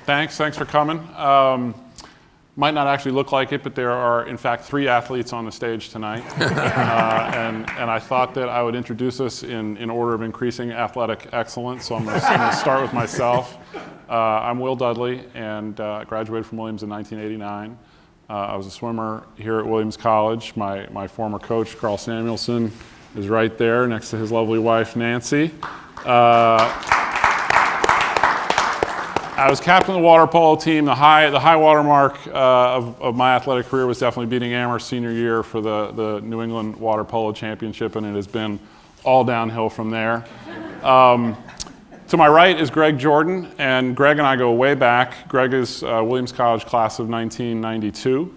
Thanks for coming. Might not actually look like it, but there are, in fact, 3 athletes on the stage tonight. And I thought that I would introduce us in order of increasing athletic excellence, so I'm going to start with myself. I'm Will Dudley, and graduated from Williams in 1989. I was a swimmer here at Williams College. My former coach, Carl Samuelson, is right there next to his lovely wife, Nancy. I was captain of the water polo team. The high water mark of my athletic career was definitely beating Amherst senior year for the New England Water Polo Championship, and it has been all downhill from there. To my right is Greg Jordan, and Greg and I go way back. Greg is Williams College class of 1992,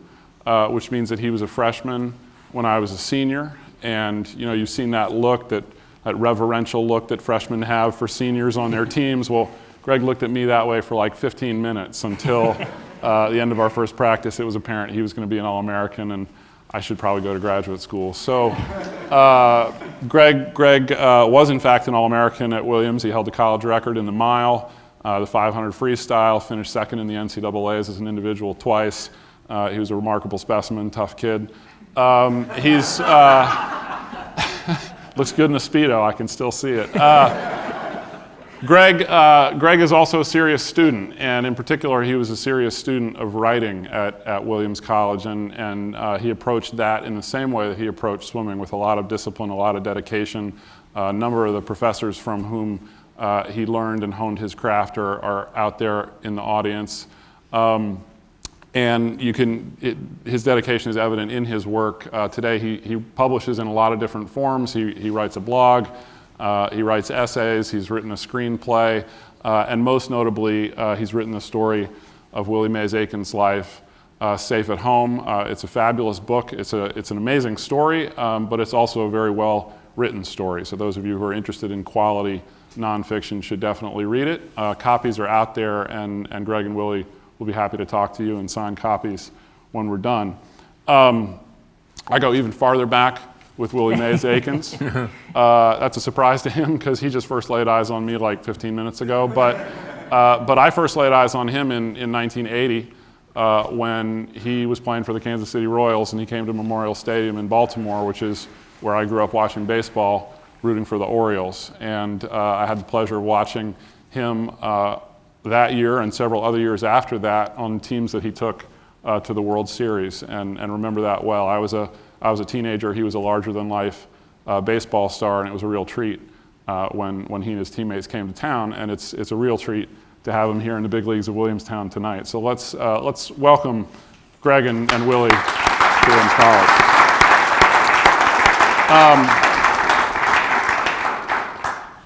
which means that he was a freshman when I was a senior. And you've seen that look, that reverential look that freshmen have for seniors on their teams. Well, Greg looked at me that way for like 15 minutes until the end of our first practice. It was apparent he was going to be an All-American, and I should probably go to graduate school. So Greg was in fact an All-American at Williams. He held the college record in the mile, the 500 freestyle, finished second in the NCAAs as an individual twice. He was a remarkable specimen, tough kid. He's looks good in a Speedo, I can still see it. Greg is also a serious student, and in particular, he was a serious student of writing at Williams College, and he approached that in the same way that he approached swimming, with a lot of discipline, a lot of dedication. A number of the professors from whom he learned and honed his craft are out there in the audience. And his dedication is evident in his work. Today, he publishes in a lot of different forms. He writes a blog. He writes essays, he's written a screenplay, and most notably, he's written the story of Willie Mays Aikens' life, Safe at Home. It's a fabulous book. It's an amazing story, but it's also a very well-written story. So those of you who are interested in quality nonfiction should definitely read it. Copies are out there, and Greg and Willie will be happy to talk to you and sign copies when we're done. I go even farther back with Willie Mays Aikens. That's a surprise to him because he just first laid eyes on me like 15 minutes ago. But I first laid eyes on him in 1980 when he was playing for the Kansas City Royals, and he came to Memorial Stadium in Baltimore, which is where I grew up watching baseball, rooting for the Orioles. And I had the pleasure of watching him that year and several other years after that on teams that he took to the World Series, and remember that well. I was a teenager. He was a larger-than-life baseball star, and it was a real treat when he and his teammates came to town. And it's a real treat to have him here in the big leagues of Williamstown tonight. So let's welcome Greg and Willie to Williams College.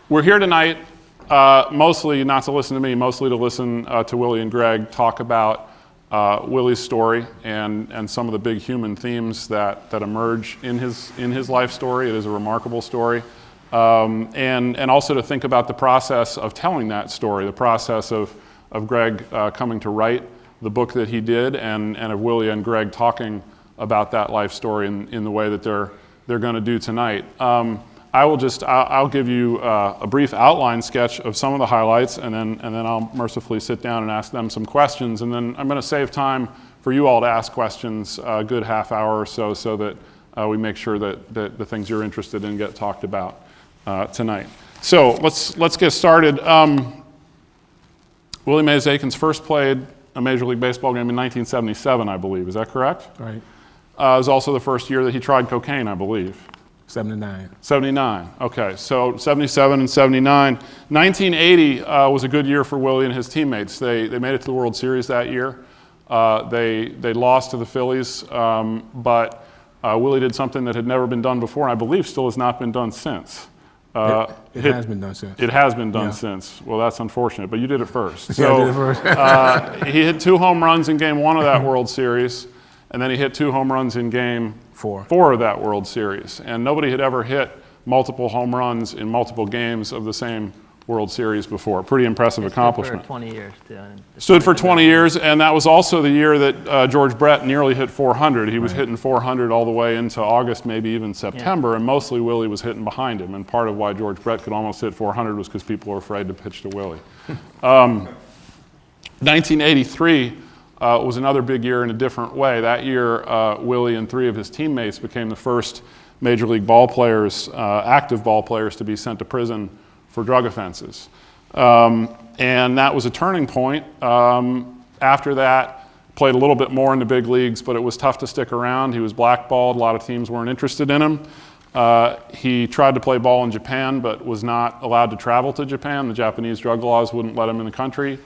We're here tonight mostly not to listen to me, mostly to listen to Willie and Greg talk about Willie's story and some of the big human themes that emerge in his life story. It is a remarkable story. And also to think about the process of telling that story, the process of Greg coming to write the book that he did, and of Willie and Greg talking about that life story in the way that they're going to do tonight. I'll give you a brief outline sketch of some of the highlights, and then I'll mercifully sit down and ask them some questions, and then I'm going to save time for you all to ask questions, a good half hour or so that we make sure that the things you're interested in get talked about tonight. So let's get started. Willie Mays Aikens first played a Major League Baseball game in 1977, I believe. Is that correct? Right. It was also the first year that he tried cocaine, I believe. 79. 79, okay, so 77 and 79. 1980 was a good year for Willie and his teammates. They made it to the World Series that year. They lost to the Phillies, but Willie did something that had never been done before, and I believe still has not been done since. It has been done since. It has been done since. Well, that's unfortunate, but you did it first. Yeah, I did it first. He hit 2 home runs in Game 1 of that World Series, and then he hit 2 home runs in Game 4 of that World Series. And nobody had ever hit multiple home runs in multiple games of the same World Series before. Pretty impressive accomplishment. Stood for 20 years, too. Stood for 20 years, and that was also the year that George Brett nearly hit 400. He was hitting 400 all the way into August, maybe even September, and mostly Willie was hitting behind him. And part of why George Brett could almost hit 400 was because people were afraid to pitch to Willie. 1983 was another big year in a different way. That year, Willie and 3 of his teammates became the first Major League ball players, active ball players, to be sent to prison for drug offenses. And that was a turning point. After that, played a little bit more in the big leagues, but it was tough to stick around. He was blackballed. A lot of teams weren't interested in him. He tried to play ball in Japan, but was not allowed to travel to Japan. The Japanese drug laws wouldn't let him in the country.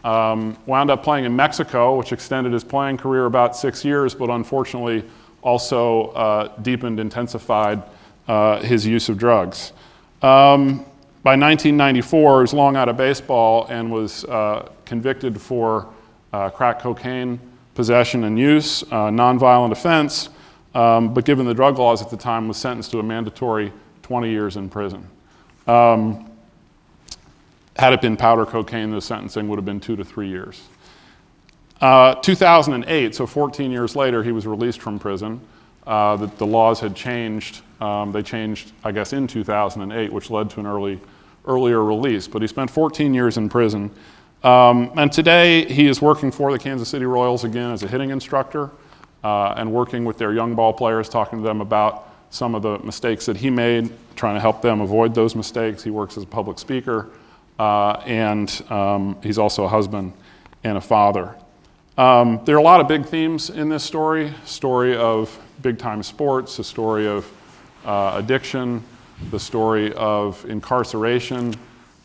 Wound up playing in Mexico, which extended his playing career about 6 years, but unfortunately also deepened, intensified his use of drugs. By 1994, he was long out of baseball and was convicted for crack cocaine possession and use, nonviolent offense, but given the drug laws at the time, was sentenced to a mandatory 20 years in prison. Had it been powder cocaine, the sentencing would have been 2 to 3 years. 2008, so 14 years later, he was released from prison. The laws had changed. They changed, I guess, in 2008, which led to an earlier release. But he spent 14 years in prison. And today, he is working for the Kansas City Royals again as a hitting instructor and working with their young ball players, talking to them about some of the mistakes that he made, trying to help them avoid those mistakes. He works as a public speaker. And he's also a husband and a father. There are a lot of big themes in this story of big-time sports, a story of addiction, the story of incarceration,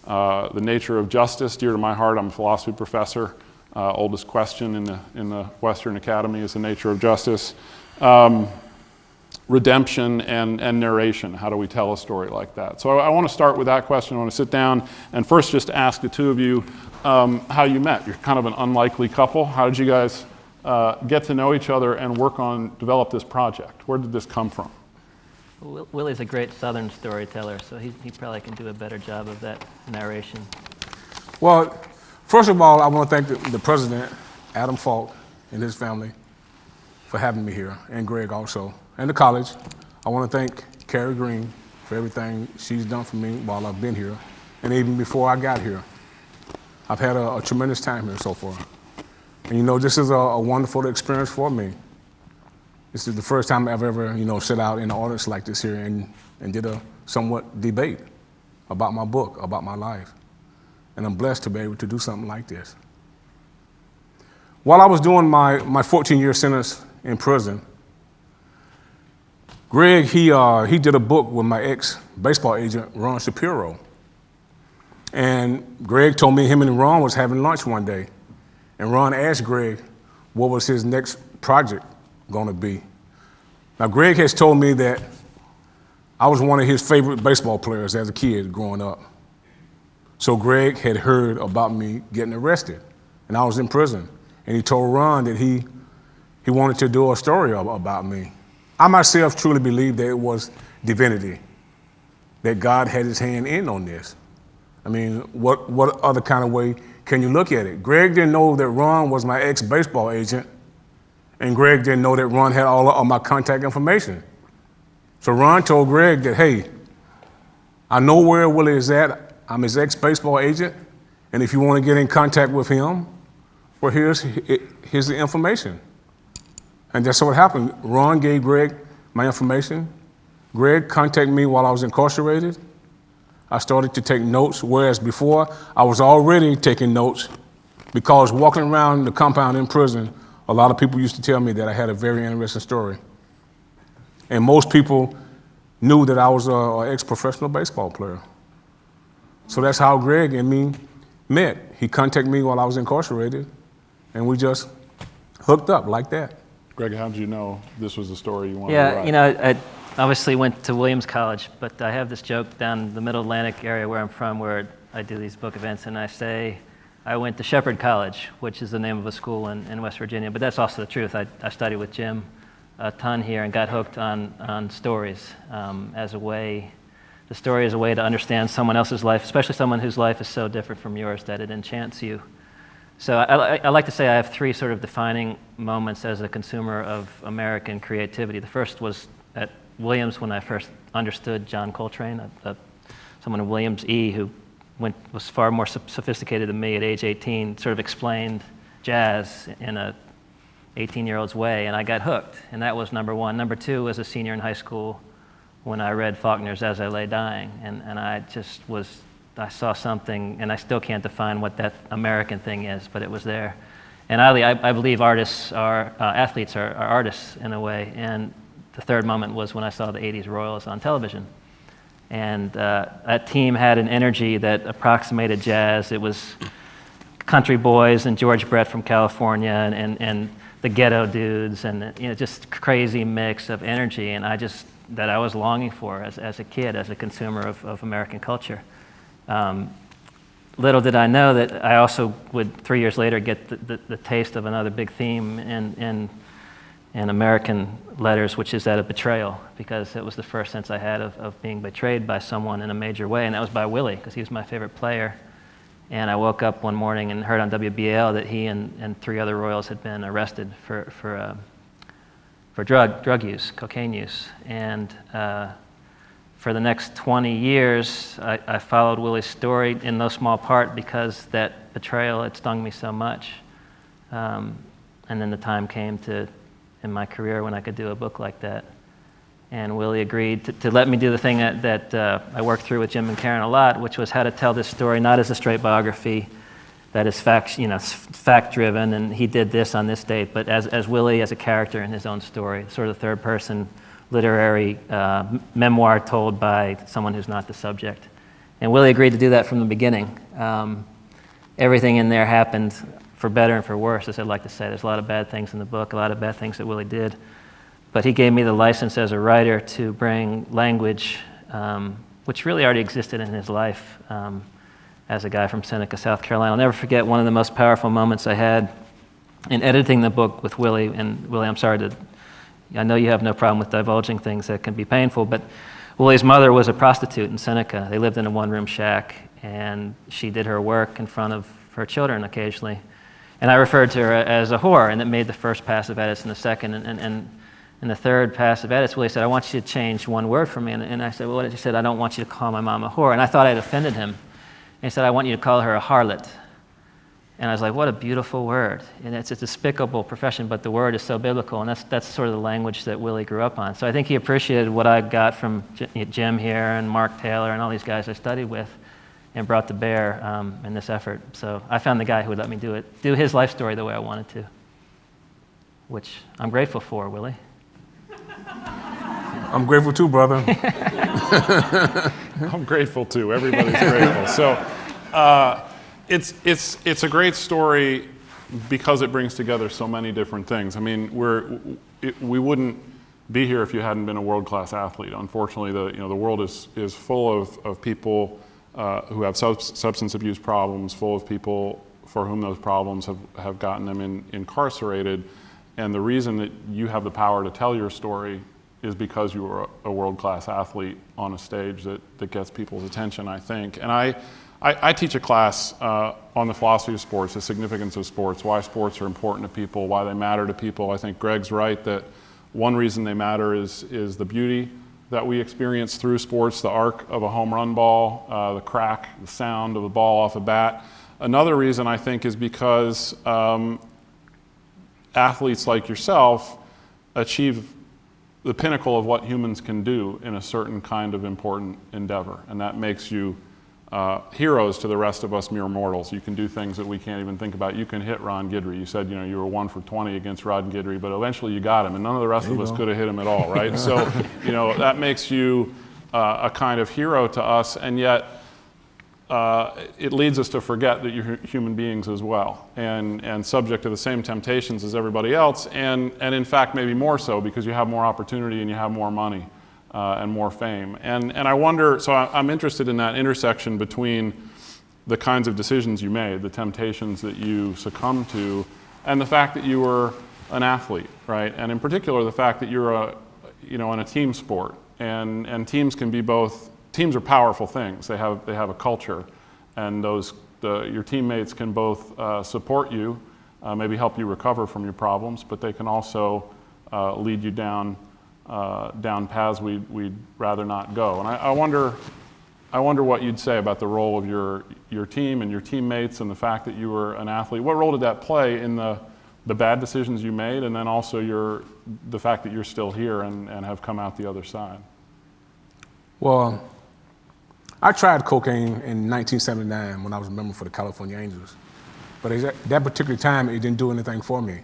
the nature of justice, dear to my heart. I'm a philosophy professor. Oldest question in the Western Academy is the nature of justice. Redemption and narration. How do we tell a story like that? So I want to start with that question. I want to sit down and first just ask the two of you how you met. You're kind of an unlikely couple. How did you guys get to know each other and develop this project? Where did this come from? Willie's a great Southern storyteller, so he probably can do a better job of that narration. Well, first of all, I want to thank the president, Adam Falk, and his family for having me here, and Greg also, and the college. I want to thank Carrie Green for everything she's done for me while I've been here, and even before I got here. I've had a tremendous time here so far. And you know, this is a wonderful experience for me. This is the first time I've ever, sat out in an audience like this here and did a somewhat debate about my book, about my life. And I'm blessed to be able to do something like this. While I was doing my 14-year sentence in prison, Greg, he did a book with my ex-baseball agent, Ron Shapiro. And Greg told me him and Ron was having lunch one day. And Ron asked Greg what was his next project going to be. Now, Greg has told me that I was one of his favorite baseball players as a kid growing up. So Greg had heard about me getting arrested, and I was in prison. And he told Ron that he wanted to do a story about me. I myself truly believe that it was divinity, that God had his hand in on this. I mean, what other kind of way can you look at it? Greg didn't know that Ron was my ex-baseball agent, and Greg didn't know that Ron had all of my contact information. So Ron told Greg that, hey, I know where Willie is at. I'm his ex-baseball agent, and if you want to get in contact with him, well, here's the information. And that's what happened. Ron gave Greg my information. Greg contacted me while I was incarcerated. I started to take notes, whereas before I was already taking notes because walking around the compound in prison, a lot of people used to tell me that I had a very interesting story. And most people knew that I was an ex-professional baseball player. So that's how Greg and me met. He contacted me while I was incarcerated, and we just hooked up like that. Greg, how did you know this was the story you wanted to write? Yeah, I obviously went to Williams College, but I have this joke down the Middle Atlantic area where I'm from where I do these book events, and I say I went to Shepherd College, which is the name of a school in West Virginia, but that's also the truth. I studied with Jim a ton here and got hooked on stories as a way. The story is a way to understand someone else's life, especially someone whose life is so different from yours that it enchants you. So I like to say I have 3 sort of defining moments as a consumer of American creativity. The first was at Williams when I first understood John Coltrane, someone in Williams E who was far more sophisticated than me at age 18, sort of explained jazz in a 18-year-old's way, and I got hooked, and that was number one. Number two, as a senior in high school, when I read Faulkner's As I Lay Dying, and I saw something, and I still can't define what that American thing is, but it was there. And I believe athletes are artists in a way, and the third moment was when I saw the 80s Royals on television. And that team had an energy that approximated jazz. It was country boys and George Brett from California and the Ghetto Dudes, and just crazy mix of energy, and that I was longing for as a kid, as a consumer of American culture. Little did I know that I also would 3 years later get the taste of another big theme in American letters, which is that of betrayal, because it was the first sense I had of being betrayed by someone in a major way, and that was by Willie, because he was my favorite player. And I woke up one morning and heard on WBL that he and 3 other Royals had been arrested for drug use, cocaine use. And for the next 20 years, I followed Willie's story in no small part because that betrayal had stung me so much. And then the time came in my career when I could do a book like that. And Willie agreed to let me do the thing that I worked through with Jim and Karen a lot, which was how to tell this story not as a straight biography that is fact-driven, and he did this on this date, but as Willie as a character in his own story, sort of third-person literary memoir told by someone who's not the subject. And Willie agreed to do that from the beginning. Everything in there happened for better and for worse, as I'd like to say. There's a lot of bad things in the book, a lot of bad things that Willie did. But he gave me the license as a writer to bring language, which really already existed in his life as a guy from Seneca, South Carolina. I'll never forget one of the most powerful moments I had in editing the book with Willie. And Willie, I know you have no problem with divulging things that can be painful, but Willie's mother was a prostitute in Seneca. They lived in a one-room shack, and she did her work in front of her children occasionally. And I referred to her as a whore, and it made the first passive edits and the second. And in the third passive edits, Willie said, I want you to change one word for me. And I said, well, what did you say? I don't want you to call my mom a whore. And I thought I'd offended him. And he said, I want you to call her a harlot. And I was like, what a beautiful word. And it's a despicable profession, but the word is so biblical. And that's sort of the language that Willie grew up on. So I think he appreciated what I got from Jim here and Mark Taylor and all these guys I studied with and brought to bear in this effort. So I found the guy who would let me do his life story the way I wanted to, which I'm grateful for, Willie. I'm grateful too, brother. I'm grateful too. Everybody's grateful. So it's a great story because it brings together so many different things. I mean, we wouldn't be here if you hadn't been a world-class athlete. Unfortunately, the world is full of people who have substance abuse problems, full of people for whom those problems have gotten them incarcerated. And the reason that you have the power to tell your story is because you were a world-class athlete on a stage that gets people's attention, I think. And I teach a class on the philosophy of sports, the significance of sports, why sports are important to people, why they matter to people. I think Greg's right that one reason they matter is the beauty that we experience through sports, the arc of a home run ball, the crack, the sound of a ball off a bat. Another reason I think is because athletes like yourself achieve the pinnacle of what humans can do in a certain kind of important endeavor, and that makes you heroes to the rest of us mere mortals. You can do things that we can't even think about. You can hit Ron Guidry. You said you were 1 for 20 against Ron Guidry, but eventually you got him, and none of the rest of us could have hit him at all, right? So that makes you a kind of hero to us, and yet it leads us to forget that you're human beings as well, and subject to the same temptations as everybody else, and in fact maybe more so because you have more opportunity and you have more money and more fame. And I wonder, so I'm interested in that intersection between the kinds of decisions you made, the temptations that you succumbed to, and the fact that you were an athlete, right? And in particular, the fact that you're in a team sport, and teams can be both. Teams are powerful things. They have a culture, and your teammates can both support you, maybe help you recover from your problems, but they can also lead you down paths we'd rather not go. And I wonder I wonder what you'd say about the role of your team and your teammates and the fact that you were an athlete. What role did that play in the bad decisions you made, and then also the fact that you're still here and have come out the other side? Well, I tried cocaine in 1979 when I was a member for the California Angels. But at that particular time, it didn't do anything for me.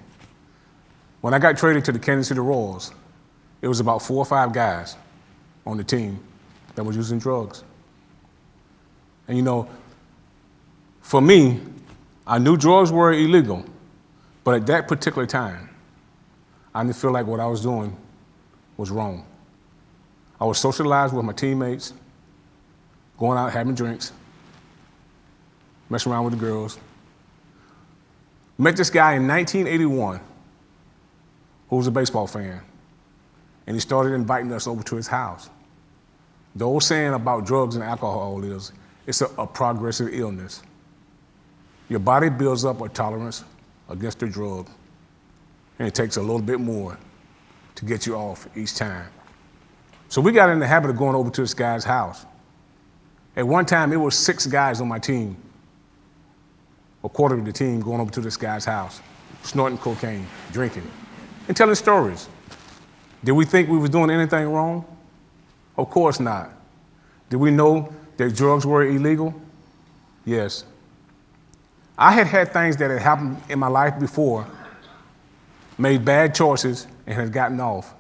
When I got traded to the Kansas City Royals, it was about 4 or 5 guys on the team that was using drugs. And you know, for me, I knew drugs were illegal, but at that particular time, I didn't feel like what I was doing was wrong. I was socialized with my teammates, going out having drinks, messing around with the girls. Met this guy in 1981 who was a baseball fan, and he started inviting us over to his house. The old saying about drugs and alcohol is, it's a progressive illness. Your body builds up a tolerance against the drug, and it takes a little bit more to get you off each time. So we got in the habit of going over to this guy's house. At one time, it was 6 guys on my team, a quarter of the team going over to this guy's house, snorting cocaine, drinking, and telling stories. Did we think we was doing anything wrong? Of course not. Did we know that drugs were illegal? Yes. I had had things that had happened in my life before, made bad choices, and had gotten off.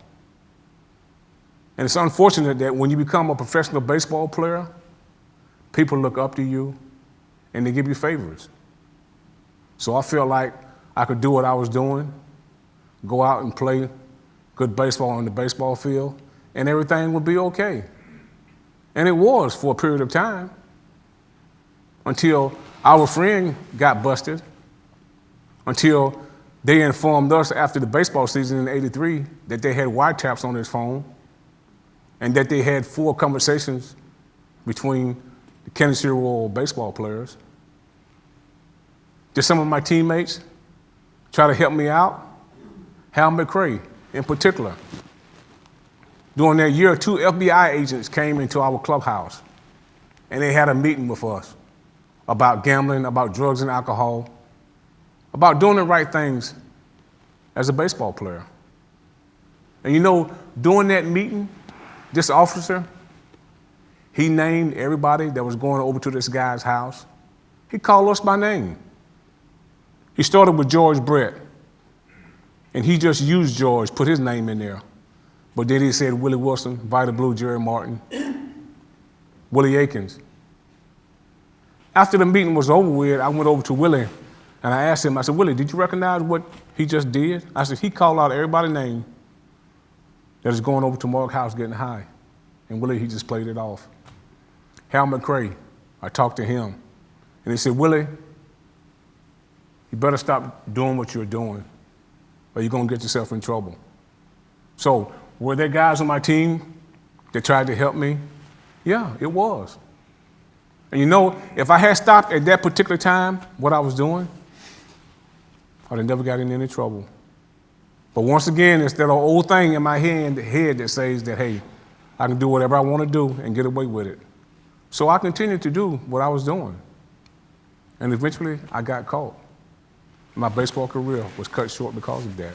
And it's unfortunate that when you become a professional baseball player, people look up to you and they give you favors. So I felt like I could do what I was doing, go out and play good baseball on the baseball field, and everything would be okay. And it was for a period of time, until our friend got busted, until they informed us after the baseball season in '83 that they had wiretaps on his phone and that they had 4 conversations between the Kansas City Royal baseball players. Did some of my teammates try to help me out? Hal McRae, in particular. During that year, 2 FBI agents came into our clubhouse, and they had a meeting with us about gambling, about drugs and alcohol, about doing the right things as a baseball player. And you know, during that meeting, this officer, he named everybody that was going over to this guy's house. He called us by name. He started with George Brett, and he just used George, put his name in there. But then he said Willie Wilson, Vita Blue, Jerry Martin, Willie Aikens. After the meeting was over with, I went over to Willie, and I asked him, I said, Willie, did you recognize what he just did? I said, he called out everybody's name that is going over to Mark House getting high. And Willie, he just played it off. Hal McRae, I talked to him, and he said, Willie, you better stop doing what you're doing, or you're gonna get yourself in trouble. So, were there guys on my team that tried to help me? Yeah, it was. And you know, if I had stopped at that particular time what I was doing, I'd have never got in any trouble. But once again, it's that old thing in my head that says that, hey, I can do whatever I want to do and get away with it. So I continued to do what I was doing. And eventually, I got caught. My baseball career was cut short because of that.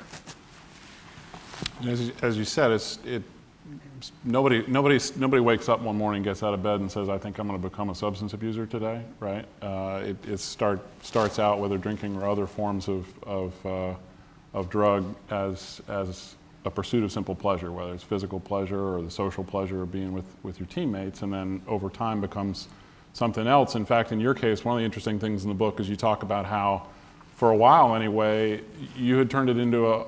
As you said, nobody wakes up one morning, gets out of bed, and says, "I think I'm going to become a substance abuser today." Right? It starts out whether drinking or other forms of drug as a pursuit of simple pleasure, whether it's physical pleasure or the social pleasure of being with your teammates, and then over time becomes something else. In fact, in your case, one of the interesting things in the book is you talk about how, for a while anyway, you had turned it into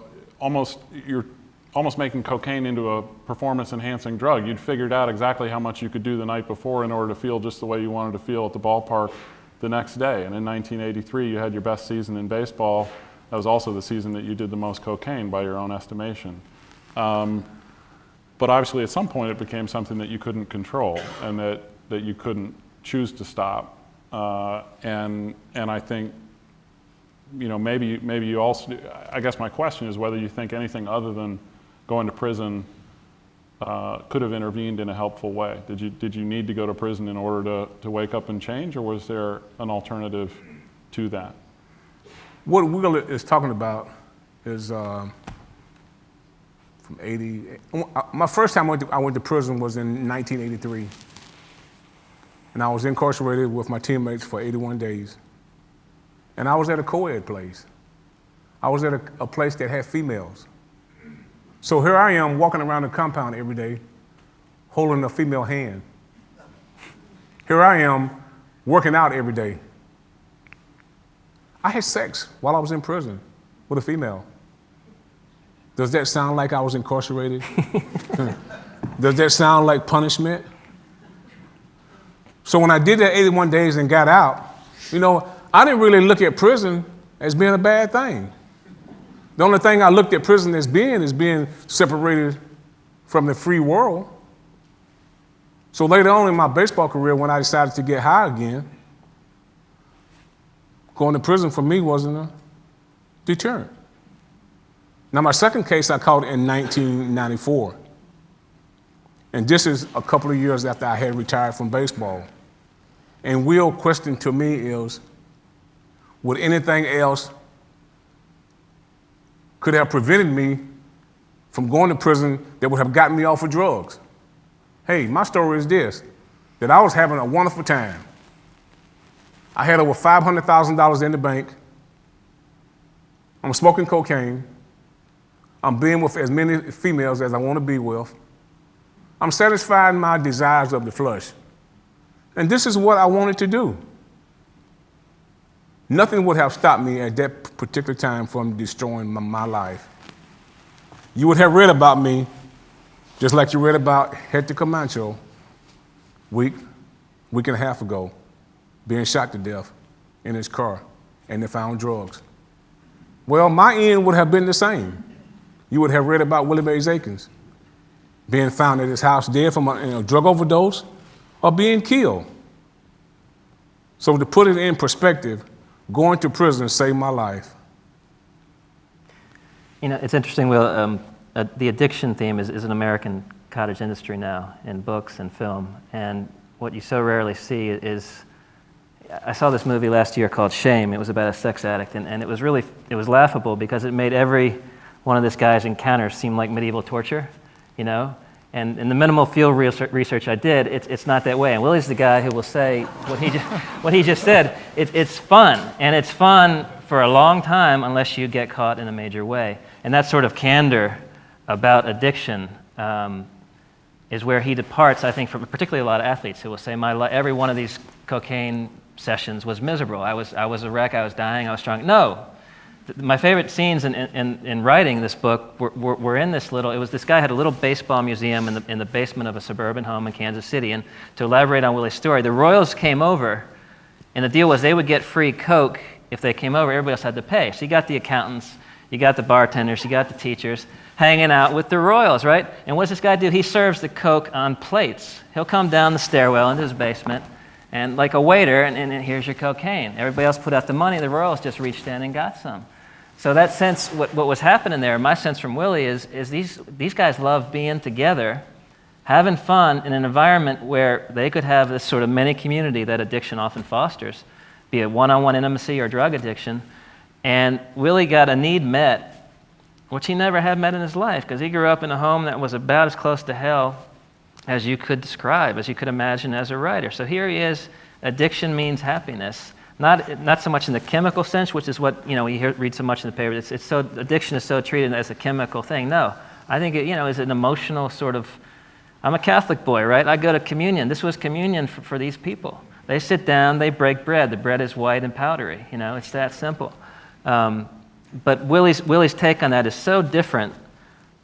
you're almost making cocaine into a performance-enhancing drug. You'd figured out exactly how much you could do the night before in order to feel just the way you wanted to feel at the ballpark the next day. And in 1983, you had your best season in baseball. That was also the season that you did the most cocaine by your own estimation. But obviously, at some point, it became something that you couldn't control and that you couldn't choose to stop. And I think, you know, maybe you also, I guess my question is whether you think anything other than going to prison could have intervened in a helpful way? Did you need to go to prison in order to wake up and change, or was there an alternative to that? What Will is talking about is from 80. My first time I went to prison was in 1983. And I was incarcerated with my teammates for 81 days. And I was at a co-ed place. I was at a place that had females. So here I am walking around the compound every day, holding a female hand. Here I am working out every day. I had sex while I was in prison with a female. Does that sound like I was incarcerated? Does that sound like punishment? So when I did that 81 days and got out, I didn't really look at prison as being a bad thing. The only thing I looked at prison as being is being separated from the free world. So later on in my baseball career, when I decided to get high again, going to prison for me wasn't a deterrent. Now, my second case I caught in 1994. And this is a couple of years after I had retired from baseball. And Will's question to me is, would anything else could have prevented me from going to prison that would have gotten me off of drugs? Hey, my story is this, that I was having a wonderful time. I had over $500,000 in the bank. I'm smoking cocaine. I'm being with as many females as I want to be with. I'm satisfying my desires of the flesh. And this is what I wanted to do. Nothing would have stopped me at that particular time from destroying my life. You would have read about me, just like you read about Hector Camacho week and a half ago, being shot to death in his car, and they found drugs. Well, my end would have been the same. You would have read about Willie Mays Aikens being found at his house dead from a drug overdose or being killed. So to put it in perspective, going to prison saved my life. It's interesting, Will, the addiction theme is an American cottage industry now in books and film. And what you so rarely see is, I saw this movie last year called Shame. It was about a sex addict, and it was laughable because it made every one of this guy's encounters seem like medieval torture, And in the minimal field research I did, it's not that way. And Willie's the guy who will say what he just said. It's fun, and it's fun for a long time unless you get caught in a major way. And that sort of candor about addiction is where he departs, I think, from particularly a lot of athletes who will say, every one of these cocaine sessions was miserable. I was a wreck. I was dying. I was strong. No. My favorite scenes in writing this book were in this little. It was this guy had a little baseball museum in the basement of a suburban home in Kansas City. And to elaborate on Willie's story, the Royals came over, and the deal was they would get free Coke if they came over. Everybody else had to pay. So you got the accountants, you got the bartenders, you got the teachers hanging out with the Royals, right? And what does this guy do? He serves the Coke on plates. He'll come down the stairwell into his basement, and like a waiter, and here's your cocaine. Everybody else put out the money. The Royals just reached in and got some. So that sense, what was happening there, my sense from Willie is these guys love being together, having fun in an environment where they could have this sort of mini community that addiction often fosters, be it one-on-one intimacy or drug addiction. And Willie got a need met, which he never had met in his life, because he grew up in a home that was about as close to hell as you could describe, as you could imagine as a writer. So here he is, addiction means happiness. Not so much in the chemical sense, which is what we read so much in the paper. It's so addiction is so treated as a chemical thing. No, I think it is an emotional sort of. I'm a Catholic boy, right? I go to communion. This was communion for these people. They sit down, they break bread. The bread is white and powdery. It's that simple. But Willie's take on that is so different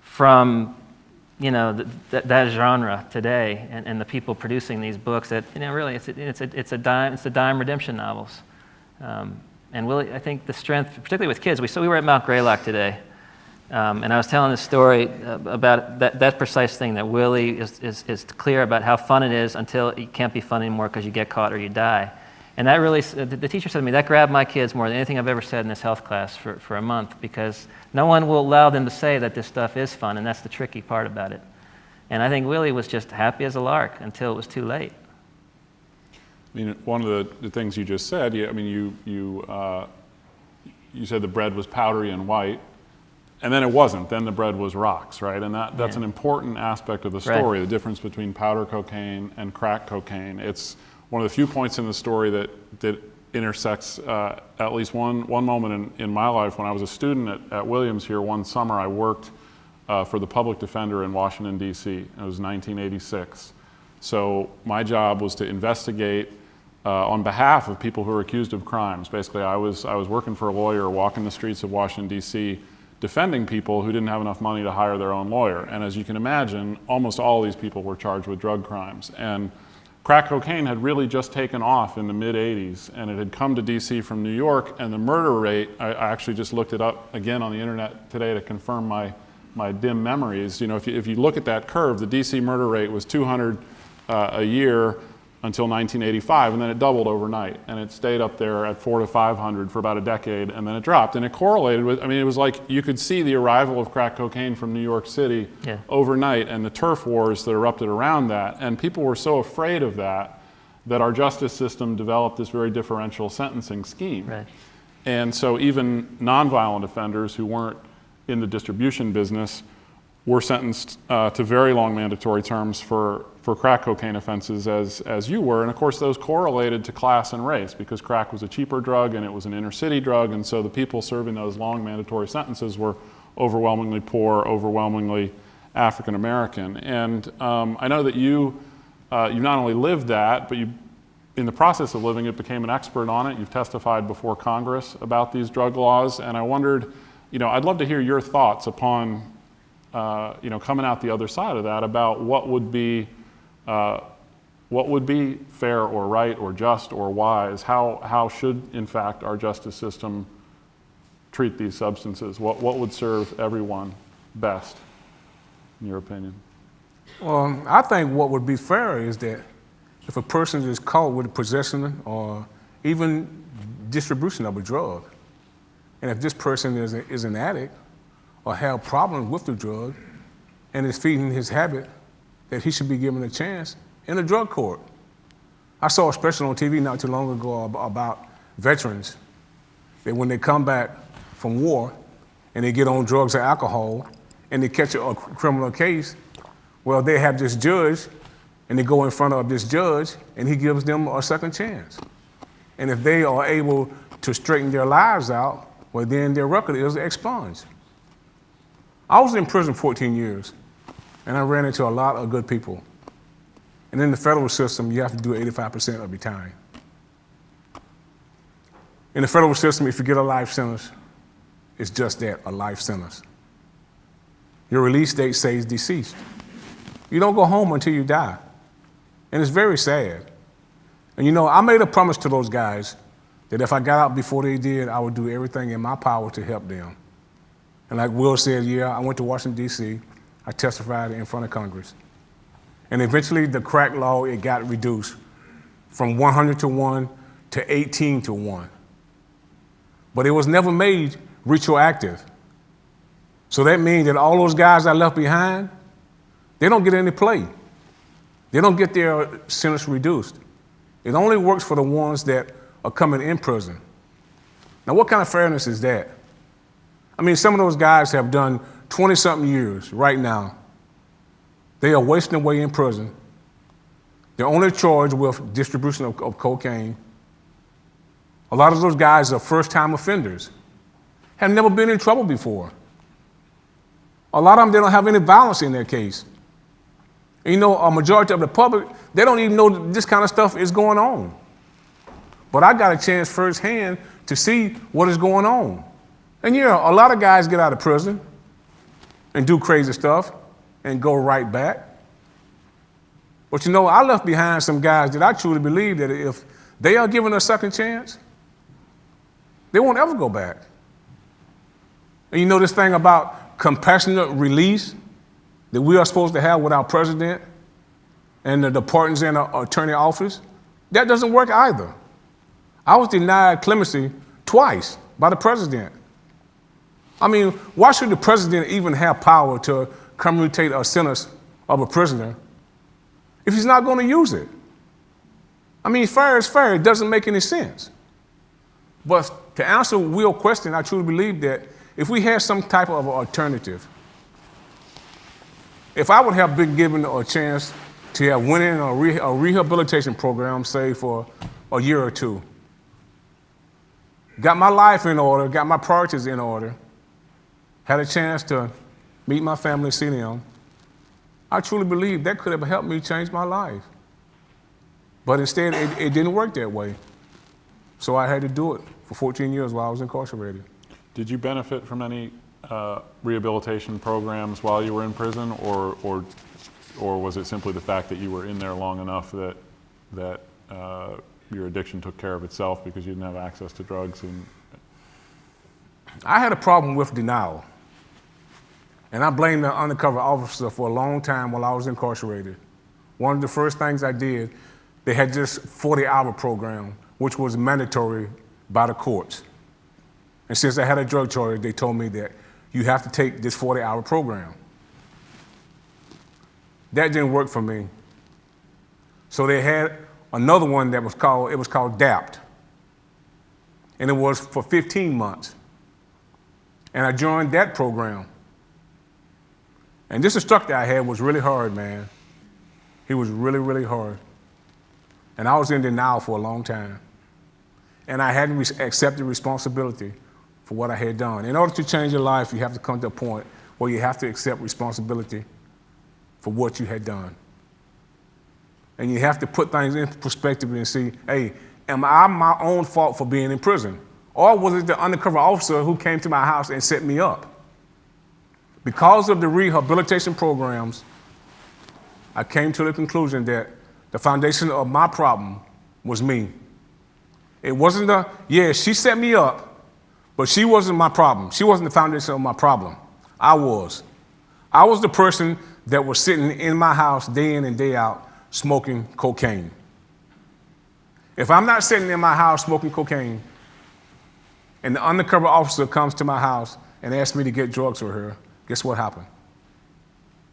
from that genre today and the people producing these books that really it's the dime redemption novels. And Willie, I think the strength, particularly with kids, we were at Mount Greylock today, and I was telling this story about that precise thing, that Willie is clear about how fun it is until it can't be fun anymore because you get caught or you die. And that really, the teacher said to me, that grabbed my kids more than anything I've ever said in this health class for a month, because no one will allow them to say that this stuff is fun, and that's the tricky part about it. And I think Willie was just happy as a lark until it was too late. I mean, one of the things you just said, I mean, you said the bread was powdery and white, and then it wasn't. Then the bread was rocks, right? And that's an important aspect of the story, the difference between powder cocaine and crack cocaine. It's one of the few points in the story that intersects at least one moment in my life. When I was a student at Williams here one summer, I worked for the public defender in Washington, D.C. It was 1986. So my job was to investigate on behalf of people who were accused of crimes. Basically, I was working for a lawyer, walking the streets of Washington, D.C., defending people who didn't have enough money to hire their own lawyer. And as you can imagine, almost all of these people were charged with drug crimes. And crack cocaine had really just taken off in the mid-'80s, and it had come to D.C. from New York, and the murder rate, I actually just looked it up again on the internet today to confirm my dim memories. You know, if you look at that curve, the D.C. murder rate was 200 a year until 1985, and then it doubled overnight, and it stayed up there at 400 to 500 for about a decade, and then it dropped. And it correlated with, I mean, it was like you could see the arrival of crack cocaine from New York City overnight, and the turf wars that erupted around that. And people were so afraid of that our justice system developed this very differential sentencing scheme. Right. And so even nonviolent offenders who weren't in the distribution business were sentenced to very long mandatory terms for crack cocaine offenses as you were. And of course those correlated to class and race because crack was a cheaper drug and it was an inner city drug, and so the people serving those long mandatory sentences were overwhelmingly poor, overwhelmingly African American. And I know that you not only lived that, but you, in the process of living it, became an expert on it. You've testified before Congress about these drug laws, and I wondered, you know, I'd love to hear your thoughts upon you know, coming out the other side of that about what would be fair or right or just or wise. How should, in fact, our justice system treat these substances? What would serve everyone best, in your opinion? Well, I think what would be fair is that if a person is caught with possession or even distribution of a drug, and if this person is an addict or have problems with the drug and is feeding his habit, that he should be given a chance in a drug court. I saw a special on TV not too long ago about veterans, that when they come back from war and they get on drugs or alcohol and they catch a criminal case, well, they have this judge and they go in front of this judge and he gives them a second chance. And if they are able to straighten their lives out, well, then their record is expunged. I was in prison 14 years, and I ran into a lot of good people. And in the federal system, you have to do 85% of your time. In the federal system, if you get a life sentence, it's just that, a life sentence. Your release date says deceased. You don't go home until you die. And it's very sad. And you know, I made a promise to those guys that if I got out before they did, I would do everything in my power to help them. And like Will said, yeah, I went to Washington, D.C. I testified in front of Congress. And eventually the crack law, it got reduced from 100 to 1 to 18 to 1. But it was never made retroactive. So that means that all those guys I left behind, they don't get any play. They don't get their sentence reduced. It only works for the ones that are coming in prison. Now, what kind of fairness is that? I mean, some of those guys have done 20-something years right now. They are wasting away in prison. They're only charged with distribution of cocaine. A lot of those guys are first-time offenders, have never been in trouble before. A lot of them, they don't have any violence in their case. And you know, a majority of the public, they don't even know that this kind of stuff is going on. But I got a chance firsthand to see what is going on. And yeah, a lot of guys get out of prison and do crazy stuff and go right back. But you know, I left behind some guys that I truly believe that if they are given a second chance, they won't ever go back. And you know this thing about compassionate release that we are supposed to have with our president and the pardons in our attorney office? That doesn't work either. I was denied clemency twice by the president. I mean, why should the president even have power to commutate a sentence of a prisoner if he's not going to use it? I mean, fair is fair. It doesn't make any sense. But to answer Will's question, I truly believe that if we had some type of alternative, if I would have been given a chance to have went in a rehabilitation program, say for a year or two, got my life in order, got my priorities in order, had a chance to meet my family, see them, I truly believe that could have helped me change my life. But instead, it didn't work that way. So I had to do it for 14 years while I was incarcerated. Did you benefit from any rehabilitation programs while you were in prison, or was it simply the fact that you were in there long enough that your addiction took care of itself because you didn't have access to drugs? I had a problem with denial. And I blamed the undercover officer for a long time while I was incarcerated. One of the first things I did, they had this 40-hour program, which was mandatory by the courts. And since I had a drug charge, they told me that you have to take this 40-hour program. That didn't work for me. So they had another one that was called DAPT. And it was for 15 months. And I joined that program. And this instructor I had was really hard, man. He was really, really hard. And I was in denial for a long time. And I hadn't accepted responsibility for what I had done. In order to change your life, you have to come to a point where you have to accept responsibility for what you had done. And you have to put things in perspective and see, hey, am I my own fault for being in prison? Or was it the undercover officer who came to my house and set me up? Because of the rehabilitation programs, I came to the conclusion that the foundation of my problem was me. It wasn't she set me up, but she wasn't my problem. She wasn't the foundation of my problem. I was. I was the person that was sitting in my house day in and day out smoking cocaine. If I'm not sitting in my house smoking cocaine, and the undercover officer comes to my house and asks me to get drugs for her, guess what happened?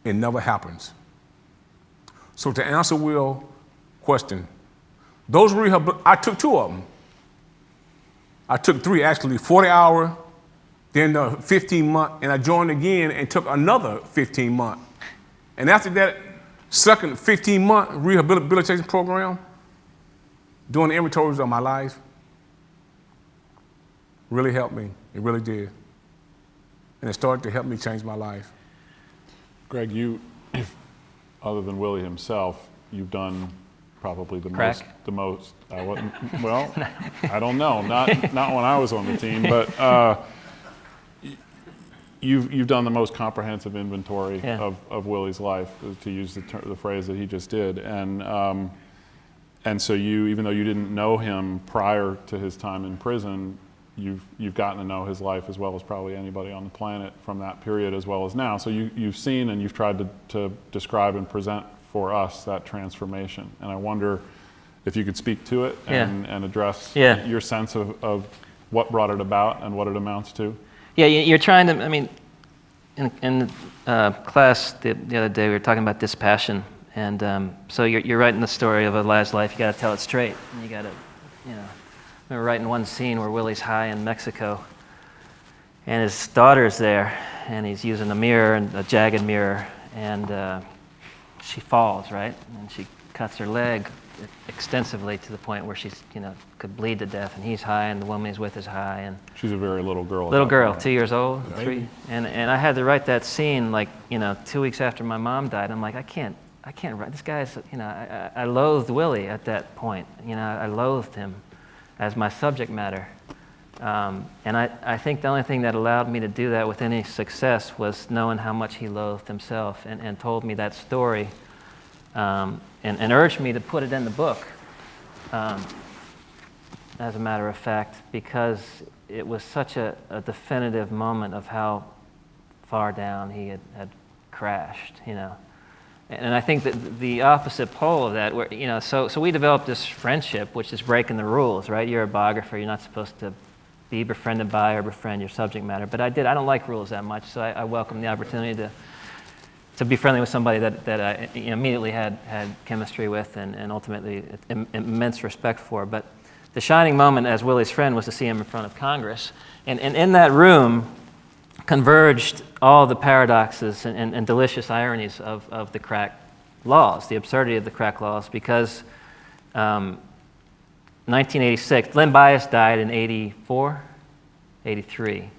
It never happens. So to answer Will's question, those I took 2 of them. I took 3 actually, 40-hour, then the 15-month, and I joined again and took another 15-month. And after that second 15-month rehabilitation program, doing the inventories of my life, really helped me. It really did. And it started to help me change my life. Greg, you, other than Willie himself, you've done probably the Crack? most. Well, I don't know. Not when I was on the team, but you've done the most comprehensive inventory of Willie's life, to use the phrase that he just did, and so you, even though you didn't know him prior to his time in prison, you've gotten to know his life as well as probably anybody on the planet from that period as well as now. So you've seen and you've tried to describe and present for us that transformation. And I wonder if you could speak to it and address your sense of what brought it about and what it amounts to. Yeah, you're trying to, I mean, in class the other day we were talking about dispassion. And so you're writing the story of a lad's life, you got to tell it straight. And you got to, I remember writing one scene where Willie's high in Mexico, and his daughter's there, and he's using a mirror, and a jagged mirror, and she falls, right? And she cuts her leg extensively to the point where she's, could bleed to death, and he's high, and the woman he's with is high, and she's a very little girl. Little girl, 2 years old, 3, and I had to write that scene 2 weeks after my mom died. I'm like, I can't write this guy's. I loathed Willie at that point. I loathed him as my subject matter. And I think the only thing that allowed me to do that with any success was knowing how much he loathed himself and told me that story and urged me to put it in the book, as a matter of fact, because it was such a definitive moment of how far down he had crashed, And I think that the opposite pole of that, where so we developed this friendship, which is breaking the rules, right? You're a biographer; you're not supposed to be befriended by or befriend your subject matter. But I don't like rules that much, so I welcome the opportunity to be friendly with somebody that I immediately had chemistry with and ultimately immense respect for. But the shining moment as Willie's friend was to see him in front of Congress. And in that room converged all the paradoxes and delicious ironies of the crack laws, the absurdity of the crack laws, because 1986, Len Bias died in 84, 83.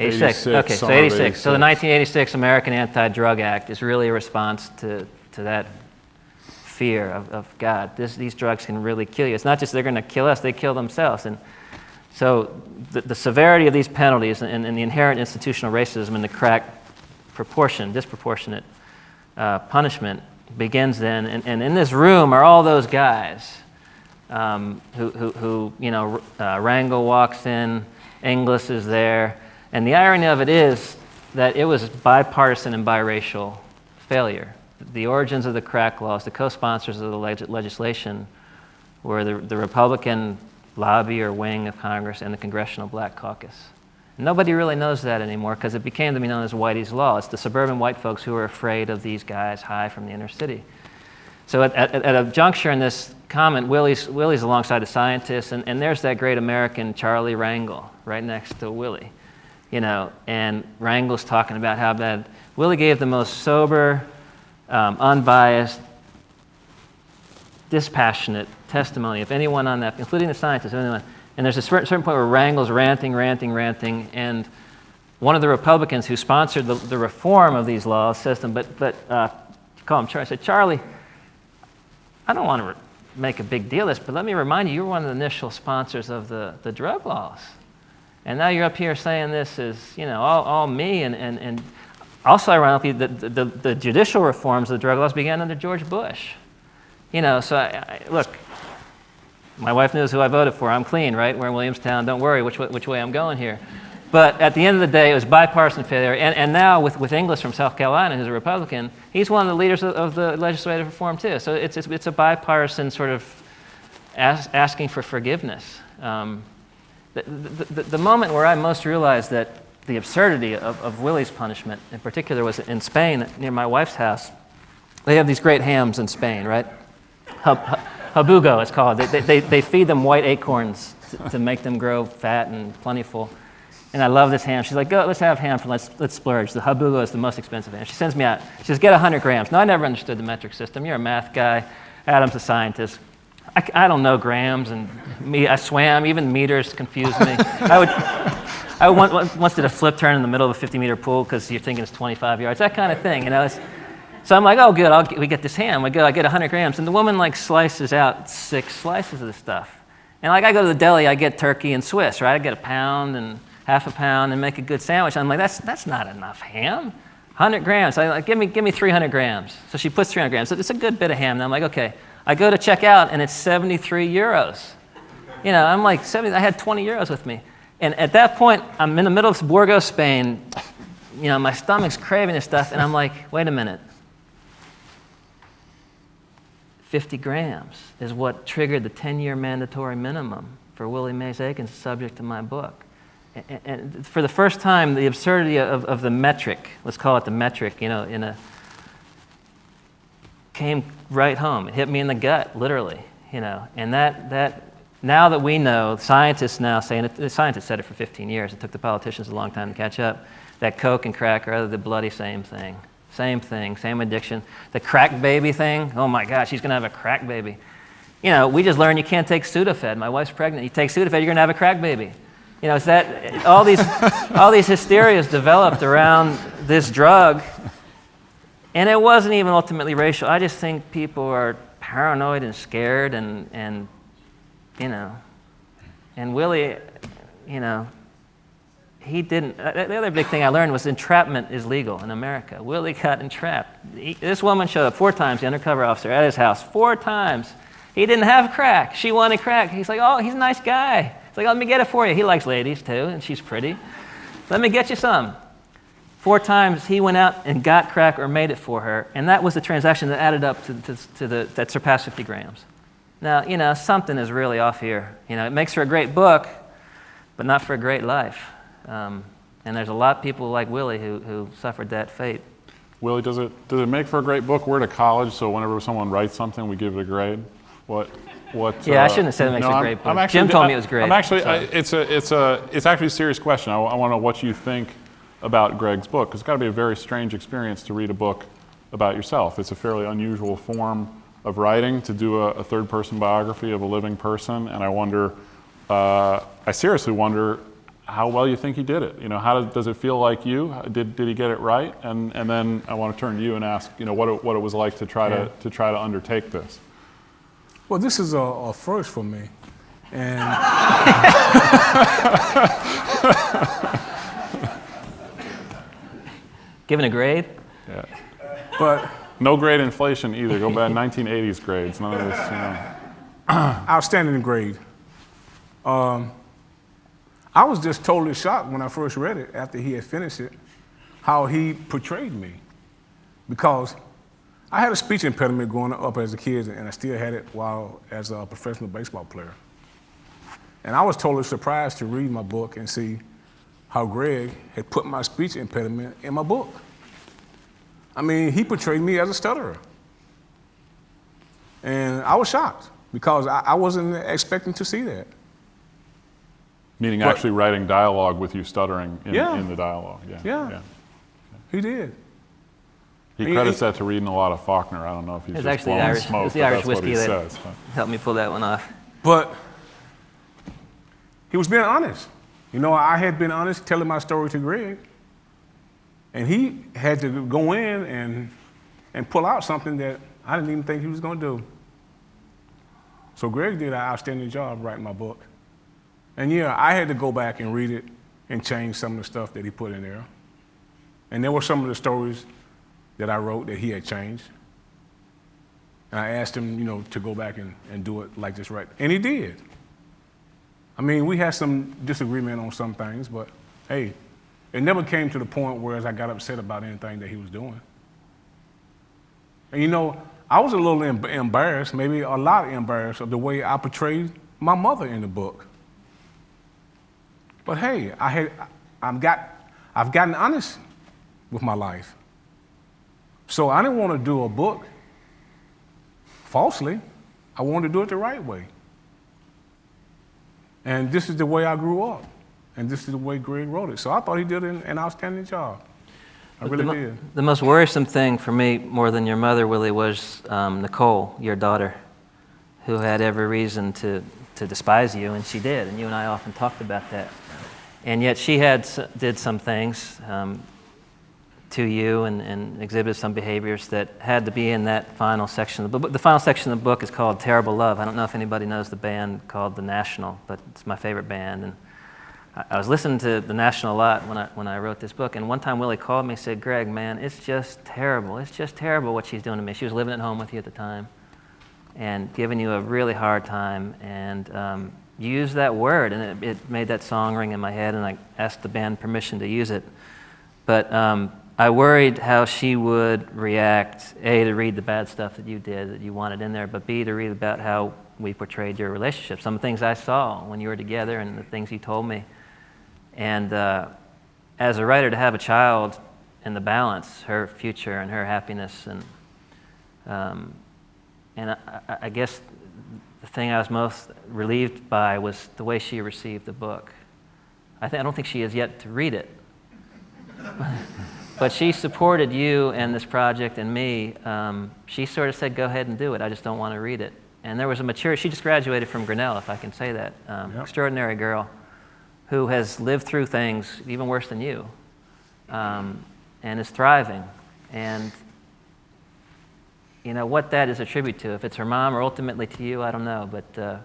86. Okay, so 86. So the 1986 American Anti-Drug Act is really a response to that fear of God. These drugs can really kill you. It's not just they're going to kill us, they kill themselves. And so the severity of these penalties and the inherent institutional racism and the crack disproportionate punishment begins then. And in this room are all those guys who Rangel walks in, Inglis is there. And the irony of it is that it was bipartisan and biracial failure. The origins of the crack laws, the co-sponsors of the legislation were the Republican lobby or wing of Congress and the Congressional Black Caucus. Nobody really knows that anymore because it became to be known as Whitey's Law. It's the suburban white folks who are afraid of these guys high from the inner city. So at a juncture in this comment, Willie's alongside the scientists, and there's that great American Charlie Rangel right next to Willie. And Rangel's talking about how bad. Willie gave the most sober, unbiased, dispassionate testimony of anyone on that, including the scientists, anyone. And there's a certain point where Rangel's ranting, and one of the Republicans who sponsored the reform of these laws says to him, call him Charlie, I said, Charlie, I don't want to make a big deal of this, but let me remind you, you were one of the initial sponsors of the drug laws. And now you're up here saying this is, all me. And also ironically, the judicial reforms of the drug laws began under George Bush. So look, my wife knows who I voted for. I'm clean, right? We're in Williamstown. Don't worry which way I'm going here. But at the end of the day, it was bipartisan failure. And now with Inglis from South Carolina, who's a Republican, he's one of the leaders of the legislative reform too. So it's a bipartisan sort of asking for forgiveness. The moment where I most realized that the absurdity of Willie's punishment, in particular, was in Spain, near my wife's house. They have these great hams in Spain, right? Habugo, it's called. They feed them white acorns to make them grow fat and plentiful. And I love this ham. She's like, go, let's have ham, let's splurge. The Habugo is the most expensive ham. She sends me out. She says, get 100 grams. Now, I never understood the metric system. You're a math guy. Adam's a scientist. I don't know grams, and I swam. Even meters confused me. I once did a flip turn in the middle of a 50-meter pool because you're thinking it's 25 yards, that kind of thing. So I'm like, oh, good, we get this ham. I get 100 grams. And the woman slices out 6 slices of this stuff. And I go to the deli, I get turkey and Swiss, right? I get a pound and half a pound and make a good sandwich. I'm like, that's not enough ham. 100 grams. I'm like, give me 300 grams. So she puts 300 grams. So it's a good bit of ham. And I'm like, okay. I go to check out, and it's 73 euros. I'm like, 70. I had 20 euros with me. And at that point, I'm in the middle of Burgos, Spain. My stomach's craving this stuff, and I'm like, wait a minute. 50 grams is what triggered the 10-year mandatory minimum for Willie Mays Aikens, subject to my book. And for the first time, the absurdity of the metric, let's call it the metric, came right home. It hit me in the gut, literally, And that now that we know, scientists now saying it, the scientists said it for 15 years. It took the politicians a long time to catch up. That coke and crack are the bloody same thing. Same thing, same addiction. The crack baby thing, oh my gosh, she's going to have a crack baby. We just learned you can't take Sudafed. My wife's pregnant. You take Sudafed, you're going to have a crack baby. It's that all these hysterias developed around this drug. And it wasn't even ultimately racial. I just think people are paranoid and scared and Willie, he didn't. The other big thing I learned was entrapment is legal in America. Willie got entrapped. This woman showed up 4 times, the undercover officer, at his house, 4 times. He didn't have crack. She wanted crack. He's like, oh, he's a nice guy. He's like, let me get it for you. He likes ladies too, and she's pretty. Let me get you some. 4 times he went out and got crack or made it for her, and that was the transaction that added up to that surpassed 50 grams. Now, something is really off here. It makes for a great book, but not for a great life. And there's a lot of people like Willie who suffered that fate. Willie, does it make for a great book? We're at a college, so whenever someone writes something, we give it a grade. What? Yeah, I shouldn't have said it makes a great book. Jim told me it was great. It's actually a serious question. I want to know what you think about Greg's book, because it's got to be a very strange experience to read a book about yourself. It's a fairly unusual form of writing, to do a third-person biography of a living person, and I seriously wonder how well you think he did it. How does it feel like you? Did he get it right? And then I want to turn to you and ask, what it was like to try to undertake this. Well, this is a first for me, and given a grade? Yeah. But no grade inflation either. Go back 1980s grades. None of this. Outstanding grade. I was just totally shocked when I first read it after he had finished it, how he portrayed me, because I had a speech impediment growing up as a kid, and I still had it while as a professional baseball player. And I was totally surprised to read my book and see how Greg had put my speech impediment in my book. I mean, he portrayed me as a stutterer. And I was shocked because I wasn't expecting to see that. Meaning actually writing dialogue with you stuttering in the dialogue. Yeah. He did. He credits that to reading a lot of Faulkner. I don't know if he's just blowing smoke, it's the Irish but that's what he whiskey says. that helped me pull that one off. But he was being honest. I had been honest telling my story to Greg, and he had to go in and pull out something that I didn't even think he was going to do. So Greg did an outstanding job writing my book. And I had to go back and read it and change some of the stuff that he put in there. And there were some of the stories that I wrote that he had changed. And I asked him, to go back and do it like this right. And he did. I mean, we had some disagreement on some things, but hey, it never came to the point where I got upset about anything that he was doing. And I was a little embarrassed, maybe a lot embarrassed, of the way I portrayed my mother in the book. But hey, I've gotten honest with my life. So I didn't want to do a book falsely. I wanted to do it the right way. And this is the way I grew up. And this is the way Greg wrote it. So I thought he did an outstanding job. I really did. The most worrisome thing for me, more than your mother, Willie, was Nicole, your daughter, who had every reason to despise you, and she did. And you and I often talked about that. And yet she did some things to you and exhibited some behaviors that had to be in that final section of the book. The final section of the book is called Terrible Love. I don't know if anybody knows the band called The National, but it's my favorite band. And I was listening to The National a lot when I wrote this book. And one time Willie called me and said, Greg, man, it's just terrible. It's just terrible what she's doing to me. She was living at home with you at the time and giving you a really hard time. And you used that word, and it made that song ring in my head, and I asked the band permission to use it. But I worried how she would react, A, to read the bad stuff that you did, that you wanted in there, but B, to read about how we portrayed your relationship, some of the things I saw when you were together and the things you told me. And as a writer, to have a child in the balance, her future and her happiness, and I guess the thing I was most relieved by was the way she received the book. I don't think she has yet to read it. But she supported you and this project and me. She sort of said, go ahead and do it. I just don't want to read it. And there was a maturity. She just graduated from Grinnell, if I can say that. Extraordinary girl who has lived through things even worse than you and is thriving. And what that is a tribute to. If it's her mom or ultimately to you, I don't know. But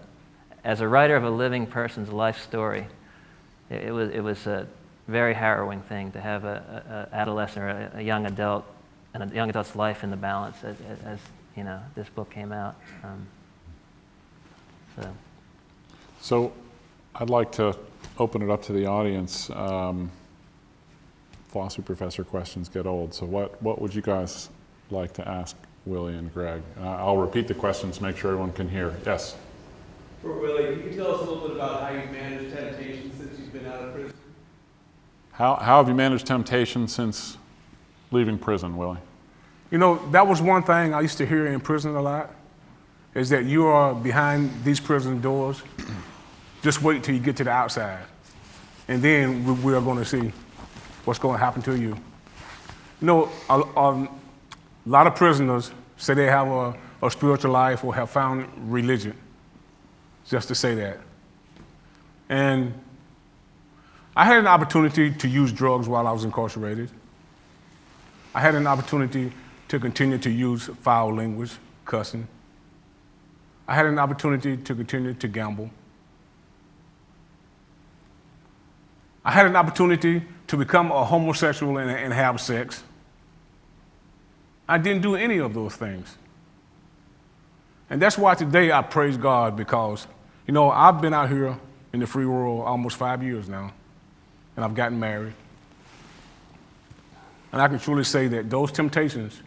as a writer of a living person's life story, it was a very harrowing thing to have a adolescent or a young adult and a young adult's life in the balance as this book came out. So I'd like to open it up to the audience. Philosophy professor questions get old. So what would you guys like to ask Willie and Greg? I'll repeat the questions, make sure everyone can hear. Yes? For Willie, can you tell us a little bit about how you've managed temptation since you've been out of prison? How have you managed temptation since leaving prison, Willie? You know, that was one thing I used to hear in prison a lot, is that you are behind these prison doors. Just wait till you get to the outside. And then we are going to see what's going to happen to you. You know, a lot of prisoners say they have a spiritual life or have found religion, just to say that. And I had an opportunity to use drugs while I was incarcerated. I had an opportunity to continue to use foul language, cussing. I had an opportunity to continue to gamble. I had an opportunity to become a homosexual and have sex. I didn't do any of those things. And that's why today I praise God, because, you know, I've been out here in the free world almost 5 years now, and I've gotten married. And I can truly say that those temptations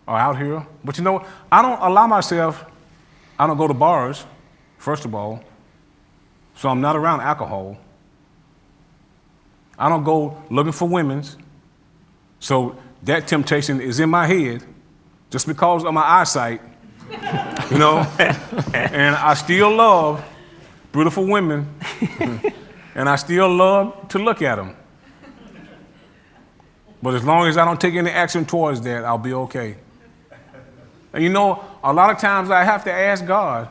are out here. But you know, I don't go to bars, first of all, so I'm not around alcohol. I don't go looking for women's, so that temptation is in my head just because of my eyesight, you know? And I still love beautiful women, and I still love to look at them. But as long as I don't take any action towards that, I'll be okay. And you know, a lot of times I have to ask God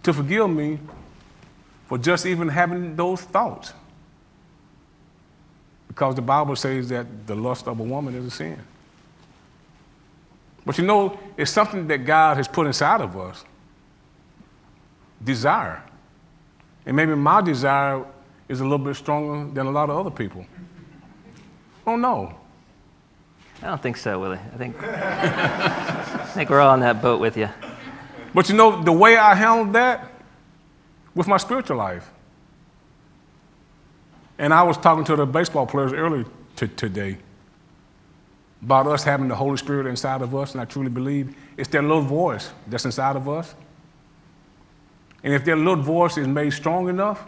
to forgive me for just even having those thoughts. Because the Bible says that the lust of a woman is a sin. But you know, it's something that God has put inside of us. Desire. And maybe my desire is a little bit stronger than a lot of other people. Oh no. I don't think so, Willie. I think we're all on that boat with you. But you know, the way I handled that with my spiritual life. And I was talking to the baseball players earlier today about us having the Holy Spirit inside of us, and I truly believe it's that little voice that's inside of us. And if that little voice is made strong enough,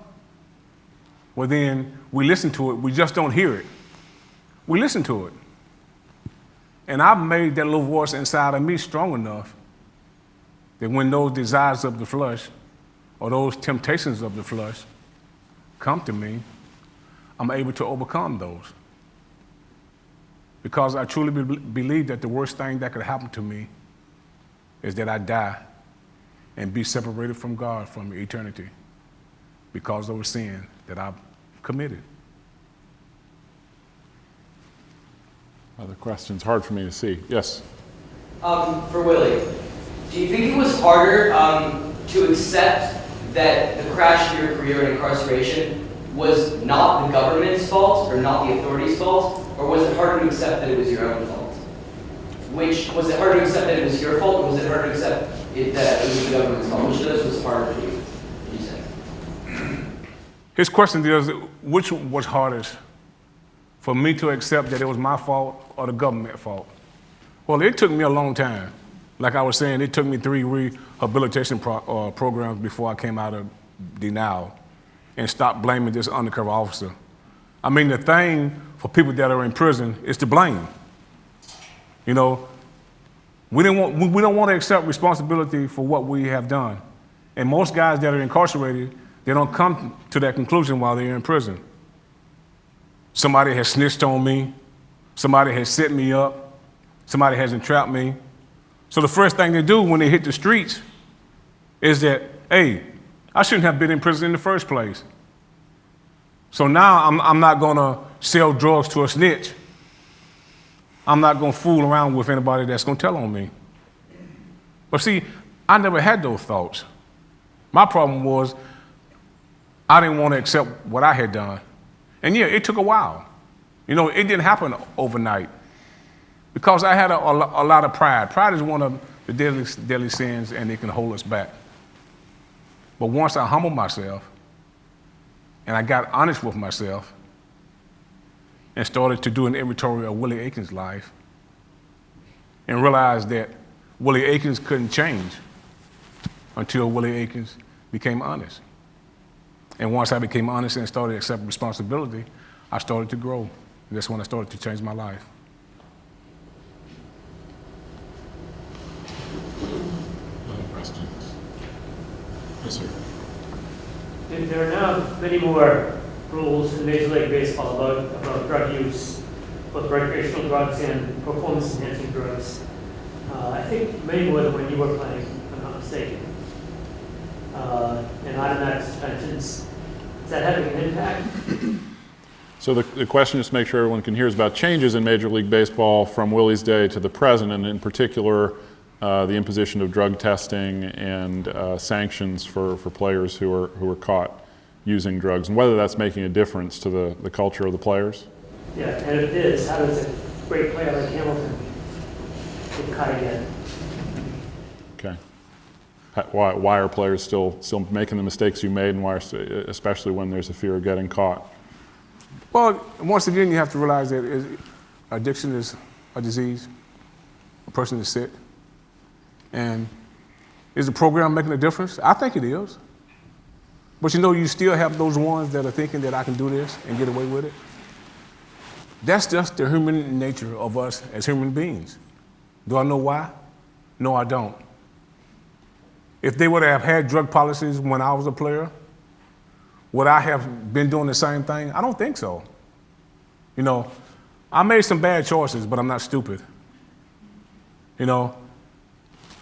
well then we listen to it. We just don't hear it. We listen to it. And I've made that little voice inside of me strong enough that when those desires of the flesh or those temptations of the flesh come to me, I'm able to overcome those. Because I truly believe that the worst thing that could happen to me is that I die and be separated from God from eternity because of a sin that I've committed. Other questions? Hard for me to see. Yes? For Willie, do you think it was harder to accept that the crash of your career in incarceration was not the government's fault or not the authorities' fault, or was it harder to accept that it was your own fault? Was it harder to accept that it was your fault, or was it harder to accept that it was the government's fault? Which of those was harder for you, would you say? His question is, which was hardest? For me to accept that it was my fault or the government's fault? Well, it took me a long time. Like I was saying, it took me 3 rehabilitation programs before I came out of denial and stopped blaming this undercover officer. I mean, the thing for people that are in prison is to blame. You know, we don't want to accept responsibility for what we have done. And most guys that are incarcerated, they don't come to that conclusion while they're in prison. Somebody has snitched on me. Somebody has set me up. Somebody has entrapped me. So the first thing they do when they hit the streets is that, hey, I shouldn't have been in prison in the first place. So now I'm not going to sell drugs to a snitch. I'm not going to fool around with anybody that's going to tell on me. But see, I never had those thoughts. My problem was I didn't want to accept what I had done. And yeah, it took a while. You know, it didn't happen overnight because I had a lot of pride. Pride is one of the deadly sins, and it can hold us back. But once I humbled myself and I got honest with myself and started to do an inventory of Willie Aikens' life and realized that Willie Aikens couldn't change until Willie Aikens became honest. And once I became honest and started accepting responsibility, I started to grow. And that's when I started to change my life. Yes, sir. There are now many more rules in Major League Baseball about drug use, both recreational drugs and performance-enhancing drugs. I think many more than when you were playing, if I'm not mistaken. And automatic suspensions. Is that having an impact? So the question, just to make sure everyone can hear, is about changes in Major League Baseball from Willie's day to the present, and in particular, the imposition of drug testing and sanctions for players who are caught using drugs, and whether that's making a difference to the culture of the players. Yeah, and if it is, how does a great player like Hamilton get caught again? Okay. Why are players still making the mistakes you made, and why, especially when there's a fear of getting caught? Well, once again, you have to realize that addiction is a disease. A person is sick. And is the program making a difference? I think it is. But you know, you still have those ones that are thinking that I can do this and get away with it. That's just the human nature of us as human beings. Do I know why? No, I don't. If they would have had drug policies when I was a player, would I have been doing the same thing? I don't think so. You know, I made some bad choices, but I'm not stupid. You know,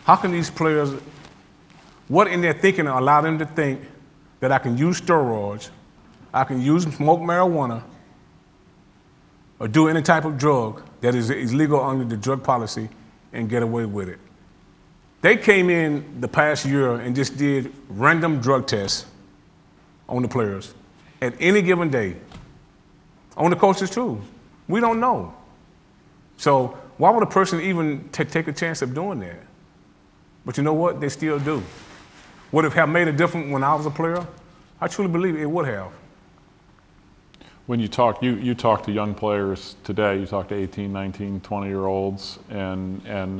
how can these players, what in their thinking allow them to think that I can use steroids, I can smoke marijuana, or do any type of drug that is illegal under the drug policy and get away with it? They came in the past year and just did random drug tests on the players at any given day. On the coaches too. We don't know. So why would a person even take a chance of doing that? But you know what? They still do. Would it have made a difference when I was a player? I truly believe it would have. When you talk to young players today, you talk to 18, 19, 20-year-olds, and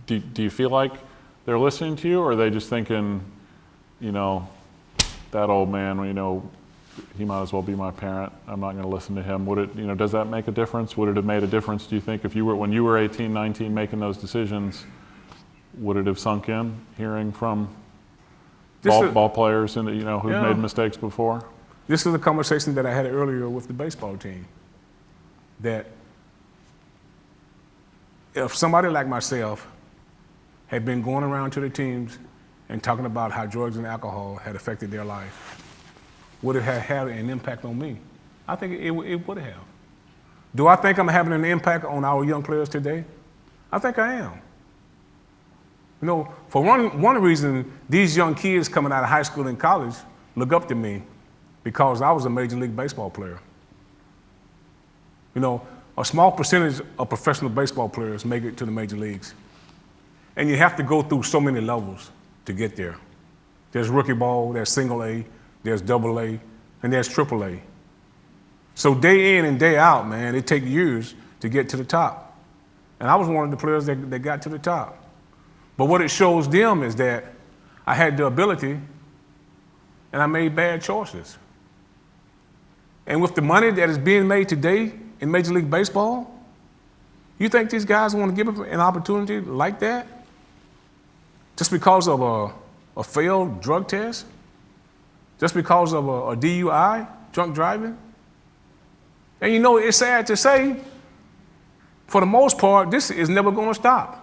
do you feel like they're listening to you, or are they just thinking, you know, that old man, you know, he might as well be my parent, I'm not going to listen to him? Would it, you know, does that make a difference? Would it have made a difference, do you think, if when you were 18, 19 making those decisions, would it have sunk in, hearing from ball players and, you know, who've made mistakes before? This is a conversation that I had earlier with the baseball team, that if somebody like myself had been going around to the teams and talking about how drugs and alcohol had affected their life, would it have had an impact on me? I think it would have. Do I think I'm having an impact on our young players today? I think I am. You know, for one reason, these young kids coming out of high school and college look up to me because I was a Major League Baseball player. You know, a small percentage of professional baseball players make it to the major leagues. And you have to go through so many levels to get there. There's rookie ball, there's single A, there's double A, and there's triple A. So day in and day out, man, it takes years to get to the top. And I was one of the players that got to the top. But what it shows them is that I had the ability and I made bad choices. And with the money that is being made today in Major League Baseball, you think these guys want to give them an opportunity like that? Just because of a failed drug test? Just because of a DUI, drunk driving? And you know, it's sad to say, for the most part, this is never going to stop.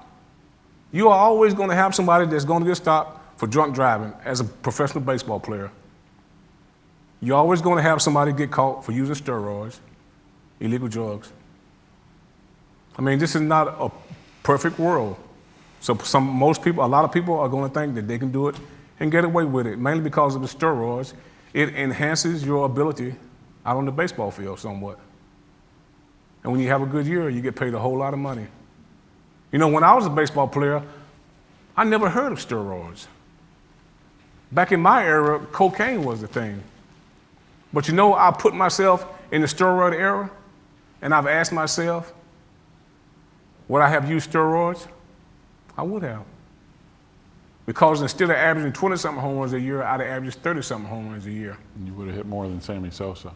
You are always going to have somebody that's going to get stopped for drunk driving as a professional baseball player. You're always going to have somebody get caught for using steroids, illegal drugs. I mean, this is not a perfect world. So a lot of people are going to think that they can do it and get away with it, mainly because of the steroids. It enhances your ability out on the baseball field somewhat. And when you have a good year, you get paid a whole lot of money. You know, when I was a baseball player, I never heard of steroids. Back in my era, cocaine was the thing. But you know, I put myself in the steroid era, and I've asked myself, would I have used steroids? I would have. Because instead of averaging 20-something home runs a year, I'd have averaged 30-something home runs a year. You would have hit more than Sammy Sosa.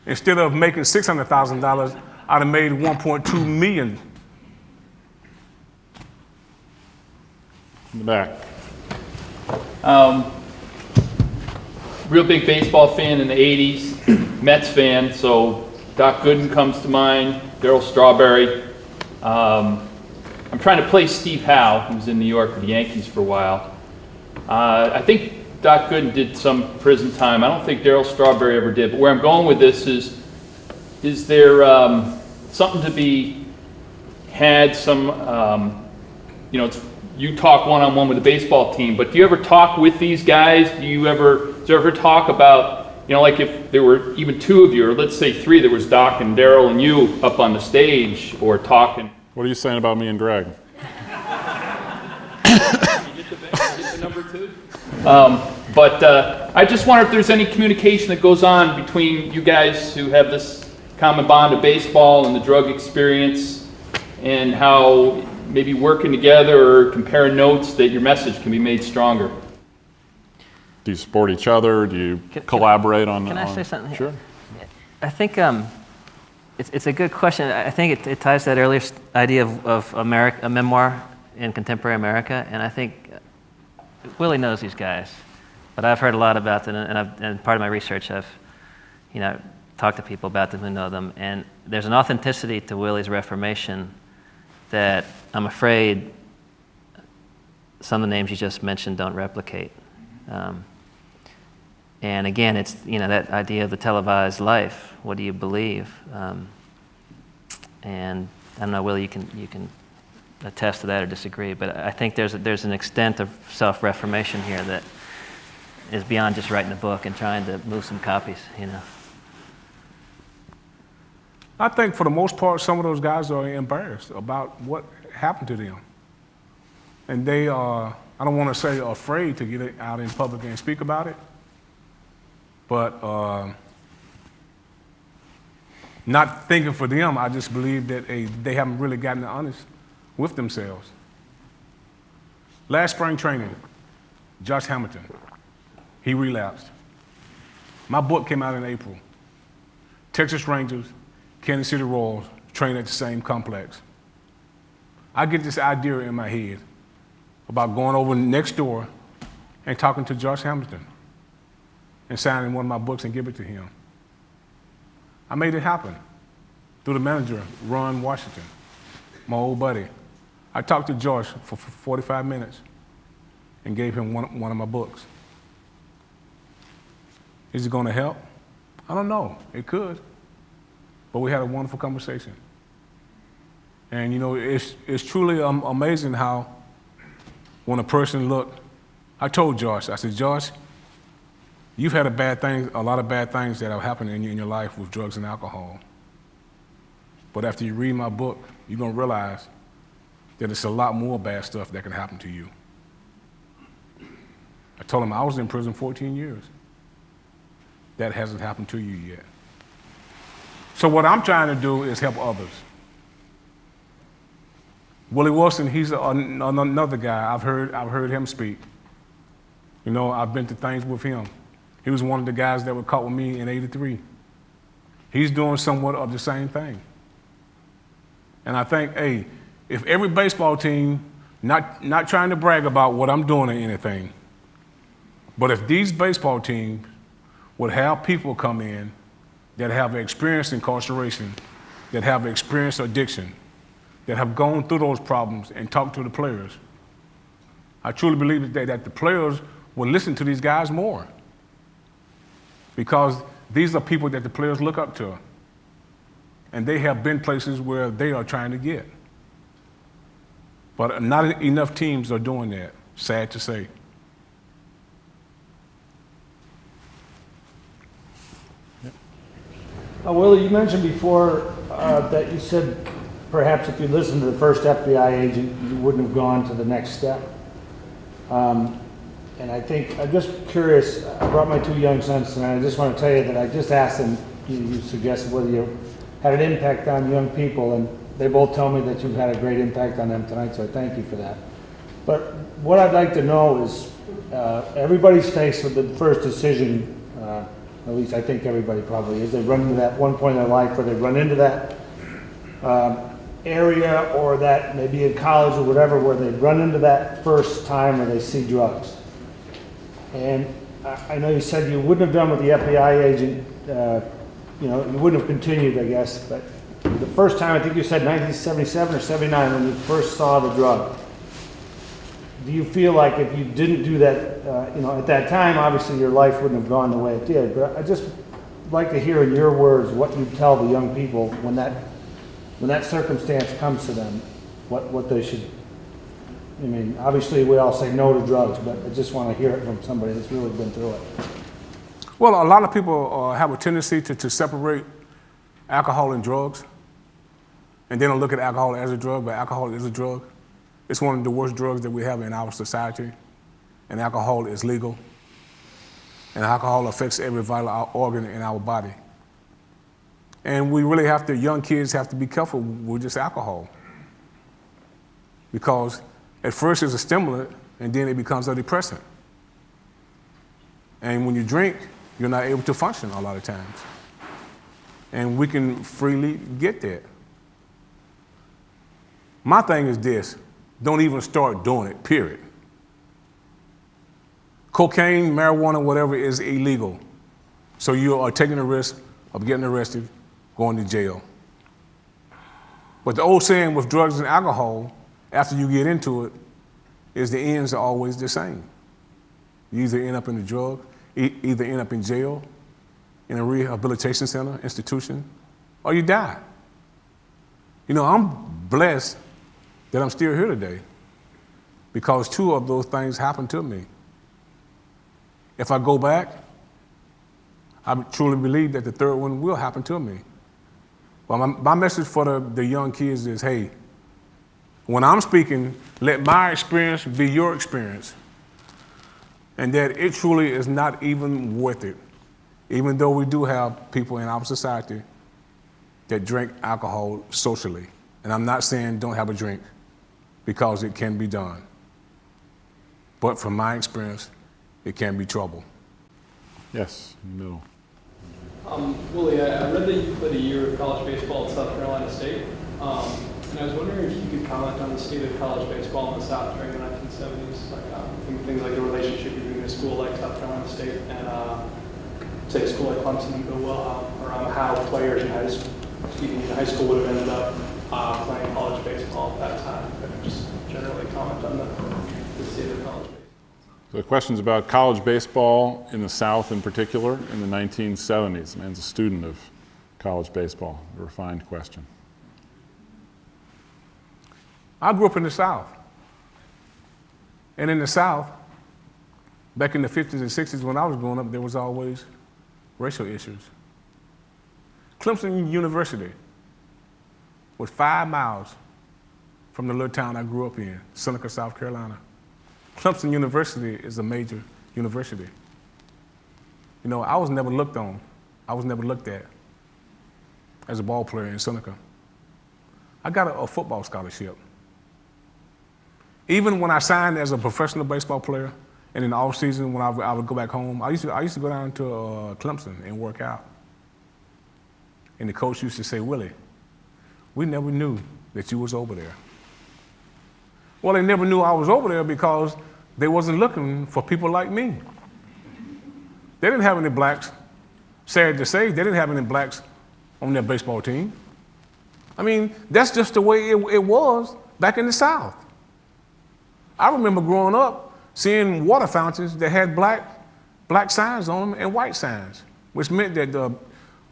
Instead of making $600,000, I'd have made $1.2 million. In the back. real big baseball fan in the 80s, Mets fan, so Doc Gooden comes to mind, Darryl Strawberry. I'm trying to place Steve Howe, who was in New York with the Yankees for a while. I think Doc Gooden did some prison time. I don't think Darryl Strawberry ever did, but where I'm going with this is there something to be had, you know, you talk one-on-one with the baseball team, but do you ever talk with these guys? Does there ever talk about, you know, like if there were even two of you, or let's say three, there was Doc and Darryl and you up on the stage, or talking. What are you saying about me and Greg? You get the number two? But I just wonder if there's any communication that goes on between you guys who have this common bond of baseball and the drug experience, and how maybe working together or comparing notes that your message can be made stronger. Do you support each other? Do you collaborate on? Can I say something here? Sure. I think it's a good question. I think it ties to that earlier idea of America, a memoir in contemporary America, and I think Willie knows these guys, but I've heard a lot about them, and part of my research, I've talked to people about them who know them, and there's an authenticity to Willie's reformation that I'm afraid some of the names you just mentioned don't replicate. And again, it's that idea of the televised life. What do you believe? And I don't know, Willie, you can attest to that or disagree, but I think there's an extent of self-reformation here that is beyond just writing a book and trying to move some copies. I think for the most part, some of those guys are embarrassed about what happened to them. And they are, I don't want to say afraid to get it out in public and speak about it, but not thinking for them, I just believe that they haven't really gotten honest with themselves. Last spring training, Josh Hamilton, he relapsed. My book came out in April. Texas Rangers, Kansas City Royals train at the same complex. I get this idea in my head about going over next door and talking to Josh Hamilton and signing one of my books and give it to him. I made it happen through the manager, Ron Washington, my old buddy. I talked to Josh for 45 minutes and gave him one of my books. Is it going to help? I don't know. It could. But we had a wonderful conversation. And it's truly amazing how when a person looked, I told Josh, I said, Josh, you've had a lot of bad things that have happened in your life with drugs and alcohol. But after you read my book, you're going to realize that it's a lot more bad stuff that can happen to you. I told him I was in prison 14 years. That hasn't happened to you yet. So what I'm trying to do is help others. Willie Wilson, he's another guy. I've heard him speak. I've been to things with him. He was one of the guys that were caught with me in '83. He's doing somewhat of the same thing. And I think, hey, if every baseball team, not trying to brag about what I'm doing or anything, but if these baseball teams would have people come in that have experienced incarceration, that have experienced addiction, that have gone through those problems and talked to the players, I truly believe that the players will listen to these guys more, because these are people that the players look up to, and they have been places where they are trying to get. But not enough teams are doing that, sad to say. Willie, you mentioned before that you said perhaps if you listened to the first FBI agent, you wouldn't have gone to the next step. And I think, I'm just curious, I brought my 2 young sons tonight. I just want to tell you that I just asked them, you suggested whether you had an impact on young people, and they both tell me that you've had a great impact on them tonight, so I thank you for that. But what I'd like to know is, everybody's faced with the first decision, at least I think everybody probably is. They run into that one point in their life where they run into that area, or that maybe in college or whatever, where they run into that first time where they see drugs. And I know you said you wouldn't have done with the FBI agent, you know, you wouldn't have continued, I guess, but the first time, I think you said 1977 or 79 when you first saw the drug. Do you feel like if you didn't do that, you know, at that time, obviously your life wouldn't have gone the way it did, but I just like to hear in your words what you tell the young people when that circumstance comes to them, what they should, I mean, obviously we all say no to drugs, but I just want to hear it from somebody that's really been through it. Well, a lot of people have a tendency to separate alcohol and drugs, and they don't look at alcohol as a drug, but alcohol is a drug. It's one of the worst drugs that we have in our society, and alcohol is legal, and alcohol affects every vital organ in our body. And we really have to, young kids have to be careful with just alcohol, because at first it's a stimulant, and then it becomes a depressant. And when you drink, you're not able to function a lot of times. And we can freely get that. My thing is this, don't even start doing it, period. Cocaine, marijuana, whatever is illegal. So you are taking the risk of getting arrested, going to jail. But the old saying with drugs and alcohol, after you get into it, is the ends are always the same. You either end up in the drug, either end up in jail, in a rehabilitation center, institution, or you die. You know, I'm blessed that I'm still here today because 2 of those things happened to me. If I go back, I truly believe that the 3rd one will happen to me. But my message for the young kids is, hey, when I'm speaking, let my experience be your experience. And that it truly is not even worth it, even though we do have people in our society that drink alcohol socially. And I'm not saying don't have a drink, because it can be done. But from my experience, it can be trouble. Yes, in the middle. Willie, I read that you played a year of college baseball at South Carolina State. And I was wondering if you could comment on the state of college baseball in the South during the 1970s, like things like the relationship between a school like South Carolina State and say a school like Clemson and go well, around how players in high school would have ended up playing college baseball at that time. Just generally comment on the state of college baseball. So the question's about college baseball in the South in particular in the 1970s. Man's a student of college baseball, a refined question. I grew up in the South. And in the South, back in the 50s and 60s when I was growing up, there was always racial issues. Clemson University was 5 miles from the little town I grew up in, Seneca, South Carolina. Clemson University is a major university. You know, I was never looked on. I was never looked at as a ball player in Seneca. I got a football scholarship. Even when I signed as a professional baseball player, and in the off season when I would go back home, I used to go down to Clemson and work out. And the coach used to say, Willie, we never knew that you was over there. Well, they never knew I was over there because they wasn't looking for people like me. They didn't have any blacks. Sad to say, they didn't have any blacks on their baseball team. I mean, that's just the way it was back in the South. I remember growing up seeing water fountains that had black signs on them and white signs, which meant that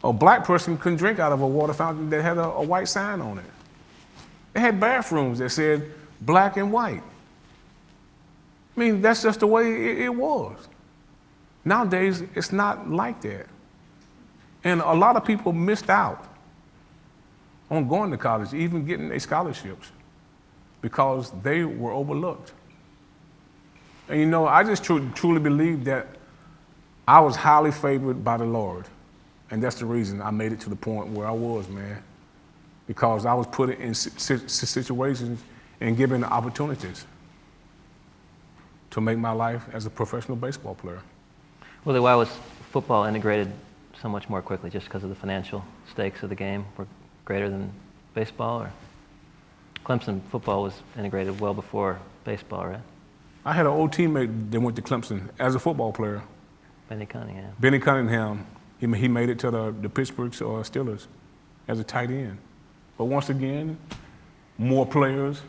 a black person couldn't drink out of a water fountain that had a white sign on it. They had bathrooms that said black and white. I mean, that's just the way it was. Nowadays, it's not like that. And a lot of people missed out on going to college, even getting their scholarships, because they were overlooked. And you know, I just truly believe that I was highly favored by the Lord. And that's the reason I made it to the point where I was, man. Because I was put in situations and given opportunities to make my life as a professional baseball player. Willie, why was football integrated so much more quickly? Just because of the financial stakes of the game were greater than baseball? Or Clemson football was integrated well before baseball, right? I had an old teammate that went to Clemson as a football player, Benny Cunningham. Benny Cunningham, he made it to the Pittsburgh Steelers as a tight end. But once again, more players.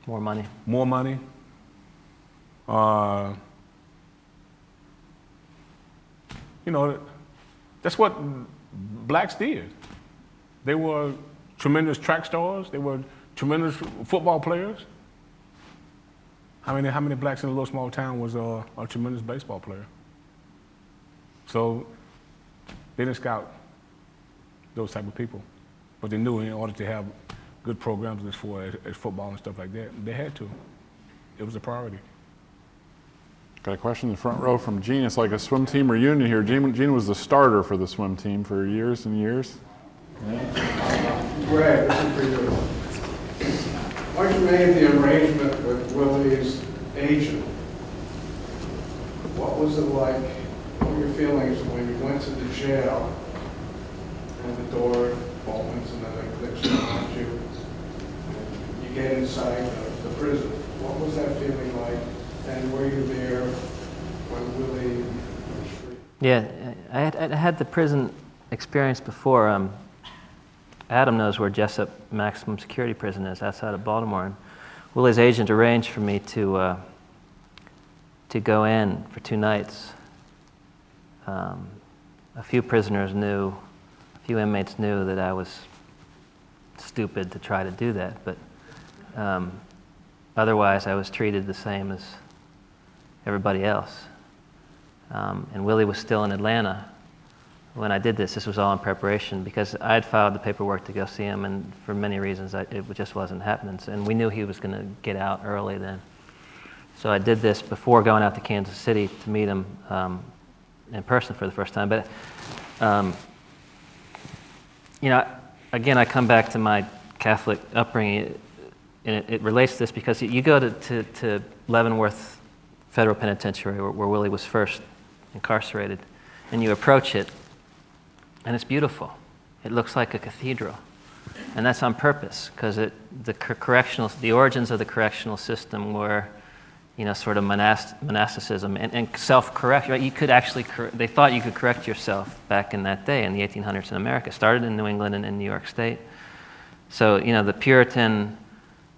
More money. More money. You know, that's what blacks did. They were tremendous track stars. They were tremendous football players. How many blacks in a little small town was a tremendous baseball player? So they didn't scout those type of people, but they knew in order to have good programs as far as football and stuff like that, they had to. It was a priority. Got a question in the front row from Gene. It's like a swim team reunion here. Gene was the starter for the swim team for years and years. Greg, this is for you. When you made the arrangement with Willie's agent, what was it like? What were your feelings when you went to the jail and the door opens and then it clicks around you and you get inside the prison? What was that feeling like? And were you there when Willie was free? Yeah, I had the prison experience before. Adam knows where Jessup Maximum Security Prison is, outside of Baltimore. And Willie's agent arranged for me to go in for 2 nights. A few prisoners knew, a few inmates knew that I was stupid to try to do that, but otherwise I was treated the same as everybody else. And Willie was still in Atlanta when I did this. This was all in preparation because I had filed the paperwork to go see him, and for many reasons it just wasn't happening. And we knew he was going to get out early then. So I did this before going out to Kansas City to meet him in person for the first time. But, you know, again, I come back to my Catholic upbringing, and it relates to this because you go to Leavenworth Federal Penitentiary, where Willie was first incarcerated, and you approach it, and it's beautiful. It looks like a cathedral, and that's on purpose because the origins of the correctional system were, you know, sort of monasticism and self-correction. Right? You could actually, they thought you could correct yourself back in that day in the 1800s in America. It started in New England and in New York State. So, you know, the Puritan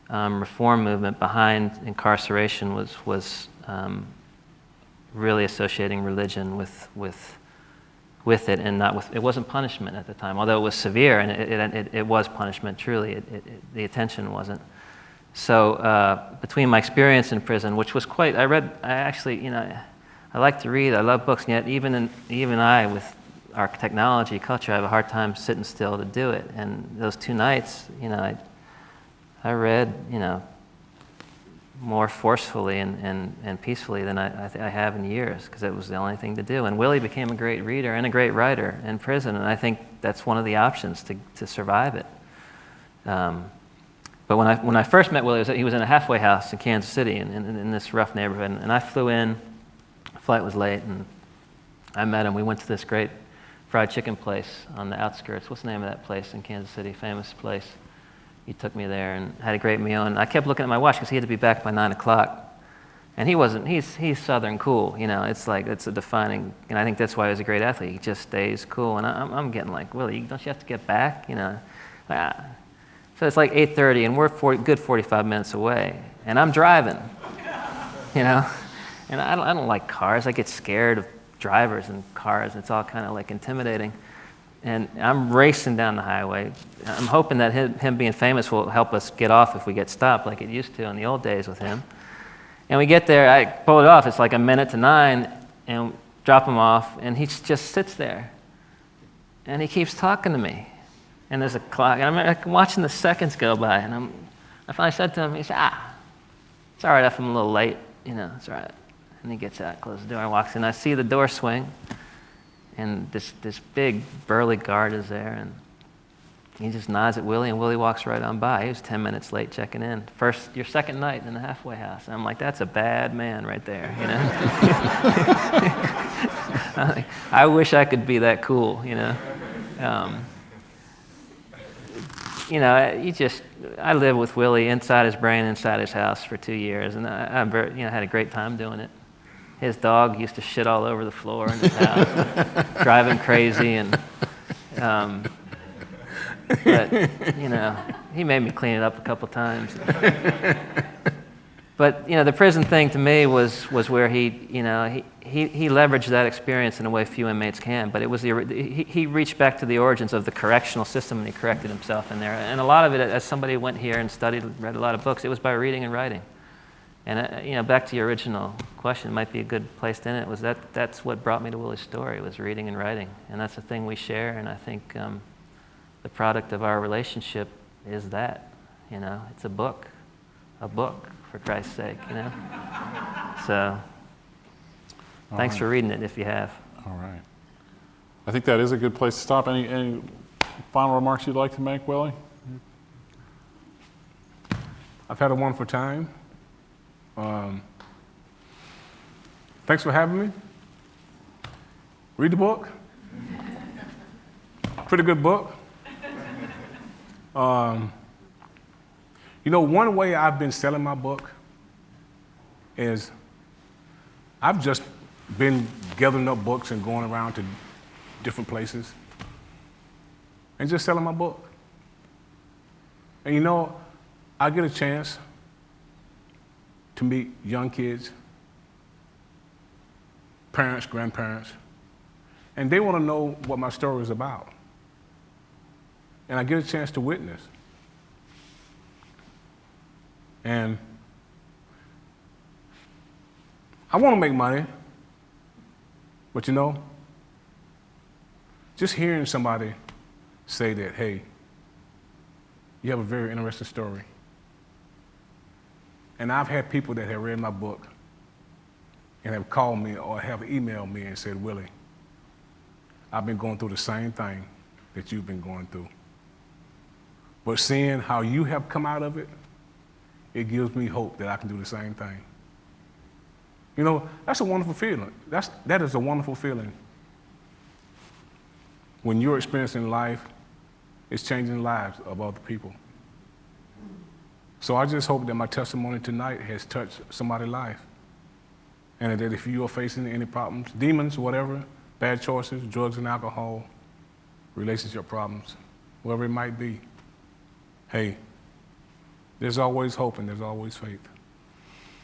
reform movement behind incarceration was really associating religion with it, and not with, it wasn't punishment at the time, although it was severe, and it was punishment, truly. The attention wasn't. So between my experience in prison, which was quite, I actually, you know, I like to read, I love books, and yet even I, with our technology culture, I have a hard time sitting still to do it. And those 2 nights, you know, I read, you know, more forcefully and peacefully than I have in years, because it was the only thing to do. And Willie became a great reader and a great writer in prison, and I think that's one of the options to survive it. But when I first met Willie, he was in a halfway house in Kansas City, in this rough neighborhood, and I flew in, the flight was late, and I met him. We went to this great fried chicken place on the outskirts. What's the name of that place in Kansas City? Famous place. He took me there and had a great meal, and I kept looking at my watch because he had to be back by 9 o'clock. And he wasn't, he's Southern cool, you know, it's like, it's a defining, and I think that's why he was a great athlete. He just stays cool, and I'm getting like, Willie, don't you have to get back, you know? So it's like 8:30, and we're good 45 minutes away, and I'm driving, you know? And I don't like cars. I get scared of drivers and cars. It's all kind of like intimidating. And I'm racing down the highway. I'm hoping that him being famous will help us get off if we get stopped like it used to in the old days with him. And we get there, I pull it off, it's like 9:01, and drop him off, and he just sits there. And he keeps talking to me. And there's a clock, and I'm watching the seconds go by, and I finally said to him, he said, it's all right if I'm a little late, you know, it's all right. And he gets out, closes the door, and walks in. I see the door swing, and this big burly guard is there, and he just nods at Willie, and Willie walks right on by. He was 10 minutes late checking in. Your second night in the halfway house. And I'm like, that's a bad man right there, you know? I wish I could be that cool, you know? You know, I lived with Willie inside his brain, inside his house for 2 years, and I had a great time doing it. his dog used to shit all over the floor in his house, drive him crazy, and but you know, he made me clean it up a couple times. But you know, the prison thing to me was where he leveraged that experience in a way few inmates can. But it was he reached back to the origins of the correctional system, and he corrected himself in there. And a lot of it, as somebody who went here and studied, read a lot of books, it was by reading and writing. And you know, back to your original question, might be a good place to end it. Was that's what brought me to Willie's story, was reading and writing, and that's the thing we share. And I think the product of our relationship is that. You know, it's a book, for Christ's sake. You know. So, thanks for reading it if you have. All right. I think that is a good place to stop. Any final remarks you'd like to make, Willie? I've had a wonderful time. Thanks for having me. Read the book. Pretty good book. You know, one way I've been selling my book is I've just been gathering up books and going around to different places and just selling my book. And you know, I get a chance to meet young kids, parents, grandparents, and they want to know what my story is about. And I get a chance to witness. And I want to make money, but you know, just hearing somebody say that, hey, you have a very interesting story. And I've had people that have read my book and have called me or have emailed me and said, Willie, I've been going through the same thing that you've been going through. But seeing how you have come out of it, it gives me hope that I can do the same thing. You know, that's a wonderful feeling. That is a wonderful feeling. When you're experiencing life, it's changing lives of other people. So I just hope that my testimony tonight has touched somebody's life. And that if you are facing any problems, demons, whatever, bad choices, drugs and alcohol, relationship problems, whatever it might be, hey, there's always hope and there's always faith.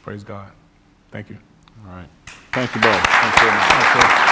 Praise God. Thank you. All right. Thank you both. Thanks very much.